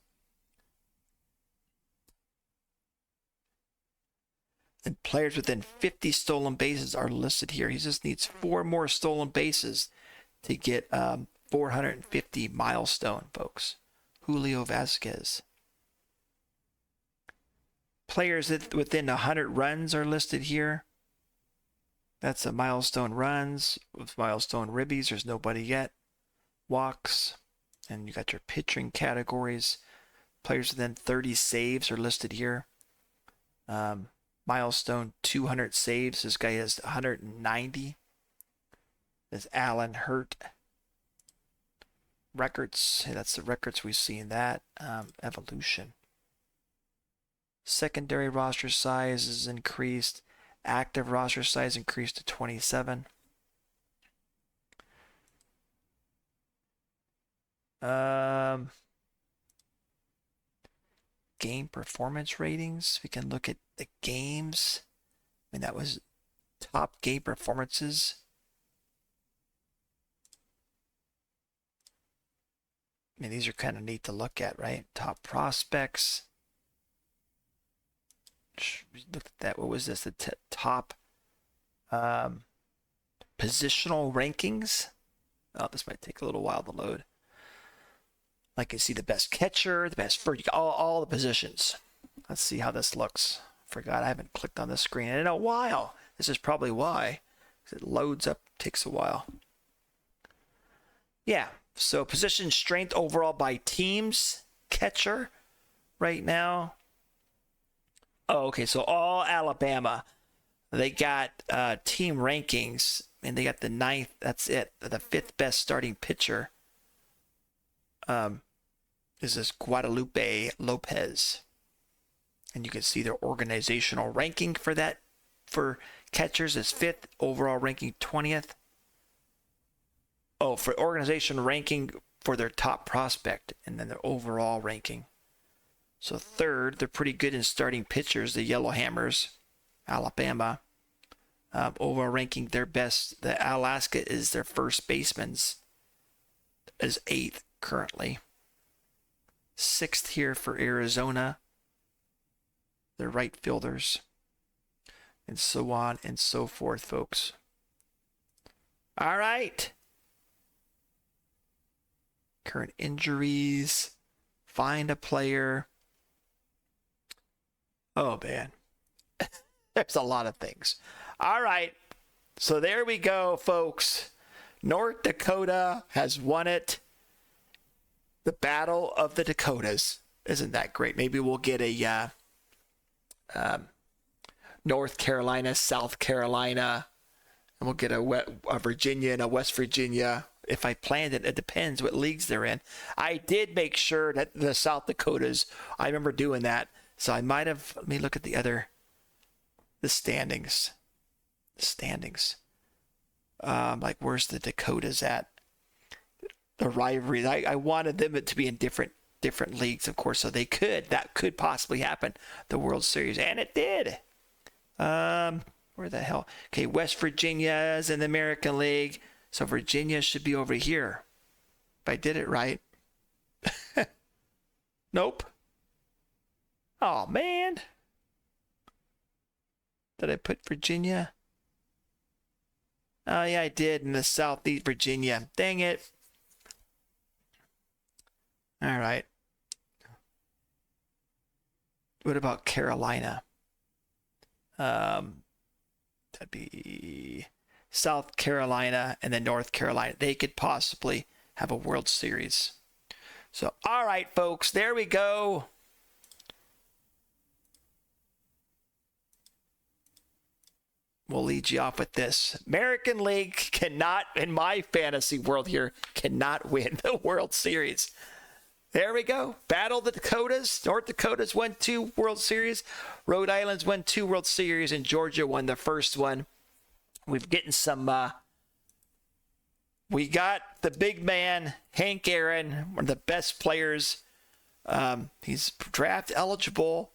And players within 50 stolen bases are listed here. He just needs 4 more stolen bases to get 450 milestone, folks. Julio Vasquez. Players within 100 runs are listed here. That's a milestone runs. With milestone ribbies, there's nobody yet. Walks. And you got your pitching categories. Players within 30 saves are listed here. Milestone 200 saves. This guy has 190. There's Alan Hurt. Records. That's the records we see in that. Evolution. Secondary roster size is increased. Active roster size increased to 27. Game performance ratings. We can look at the games. I mean, that was top game performances. I mean, these are kind of neat to look at, right? Top prospects. Look at that. What was this? The top positional rankings. Oh, this might take a little while to load. I can see the best catcher, the best first, all the positions. Let's see how this looks. Forgot I haven't clicked on the screen in a while. This is probably why. It loads up, takes a while. Yeah, so position strength overall by teams. Catcher right now. Oh, okay, so all Alabama. They got team rankings, and they got the 9th. That's it. The 5th best starting pitcher. Is this Guadalupe Lopez. And you can see their organizational ranking for catchers is 5th, overall ranking 20th. Oh, for organization ranking for their top prospect and then their overall ranking. So third, they're pretty good in starting pitchers, the Yellowhammers, Alabama. Overall ranking, their best. The Alaska is their first baseman's, is 8th currently. 6th here for Arizona, the right fielders, and so on and so forth, folks. All right. Current injuries. Find a player. Oh, man. There's a lot of things. All right. So there we go, folks. North Dakota has won it. The Battle of the Dakotas. Isn't that great? Maybe we'll get a North Carolina, South Carolina, and we'll get a Virginia and a West Virginia. If I planned it, it depends what leagues they're in. I did make sure that the South Dakotas, I remember doing that. So I might have, let me look at the standings. Like where's the Dakotas at? The rivalries. I wanted them to be in different leagues, of course, so that could possibly happen, the World Series, and it did. Where the hell? Okay, West Virginia is in the American League, so Virginia should be over here. If I did it right. Nope. Oh, man. Did I put Virginia? Oh, yeah, I did, in the Southeast Virginia. Dang it. All right. What about Carolina? That'd be South Carolina and then North Carolina. They could possibly have a World Series. So, all right, folks, there we go. We'll lead you off with this. American League cannot, in my fantasy world here, cannot win the World Series. There we go. Battle the Dakotas. North Dakota's won 2 World Series. Rhode Island's won 2 World Series, and Georgia won the first one. We've getting some. We got the big man, Hank Aaron, one of the best players. He's draft eligible.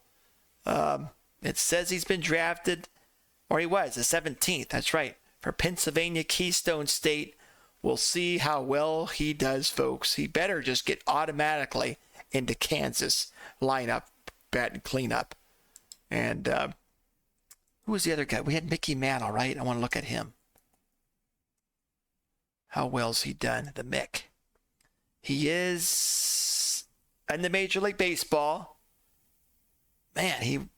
It says he's been drafted, or he was the 17th. That's right, for Pennsylvania Keystone State. We'll see how well he does, folks. He better just get automatically into Kansas lineup, bat cleanup. And who was the other guy? We had Mickey Mantle, right? I want to look at him. How well's he done? The Mick. He is in the Major League Baseball. Man,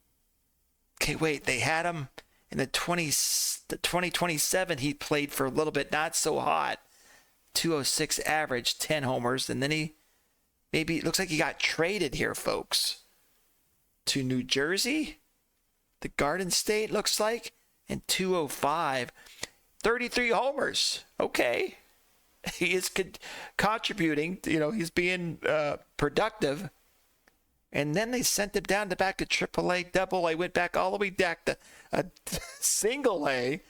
okay, wait, they had him in the 2027. He played for a little bit, not so hot. 206 average, 10 homers, and then it looks like he got traded here, folks, to New Jersey, the Garden State, looks like, and 205, 33 homers. Okay, he is contributing. He's being productive. And then they sent him down to back to AAA, AA. Went back all the way back to a single A.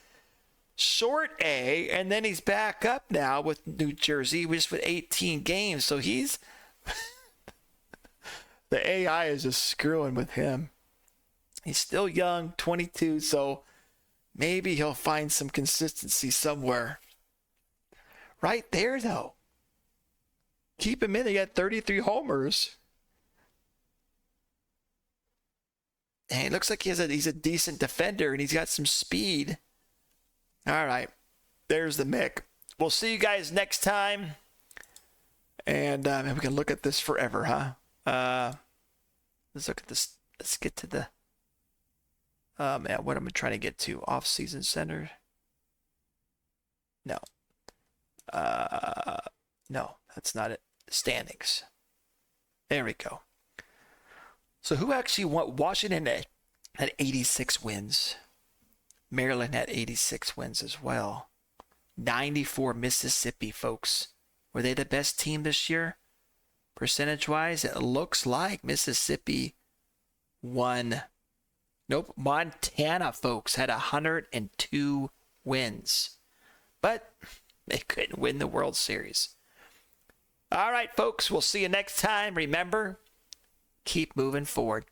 Short A, and then he's back up now with New Jersey, just with 18 games. So he's the AI is just screwing with him. He's still young, 22, so maybe he'll find some consistency somewhere. Right there, though. Keep him in. He got 33 homers. And it looks like he's a decent defender, and he's got some speed. All right, there's the Mick. We'll see you guys next time. And we can look at this forever, huh? Let's look at this. Let's get to the, what am I trying to get to? Off-season center? No. No, that's not it. Standings. There we go. So who actually won? Washington had 86 wins. Maryland had 86 wins as well. 94 Mississippi, folks. Were they the best team this year? Percentage-wise, it looks like Mississippi won. Nope, Montana, folks, had 102 wins. But They couldn't win the World Series. All right, folks, we'll see you next time. Remember, keep moving forward.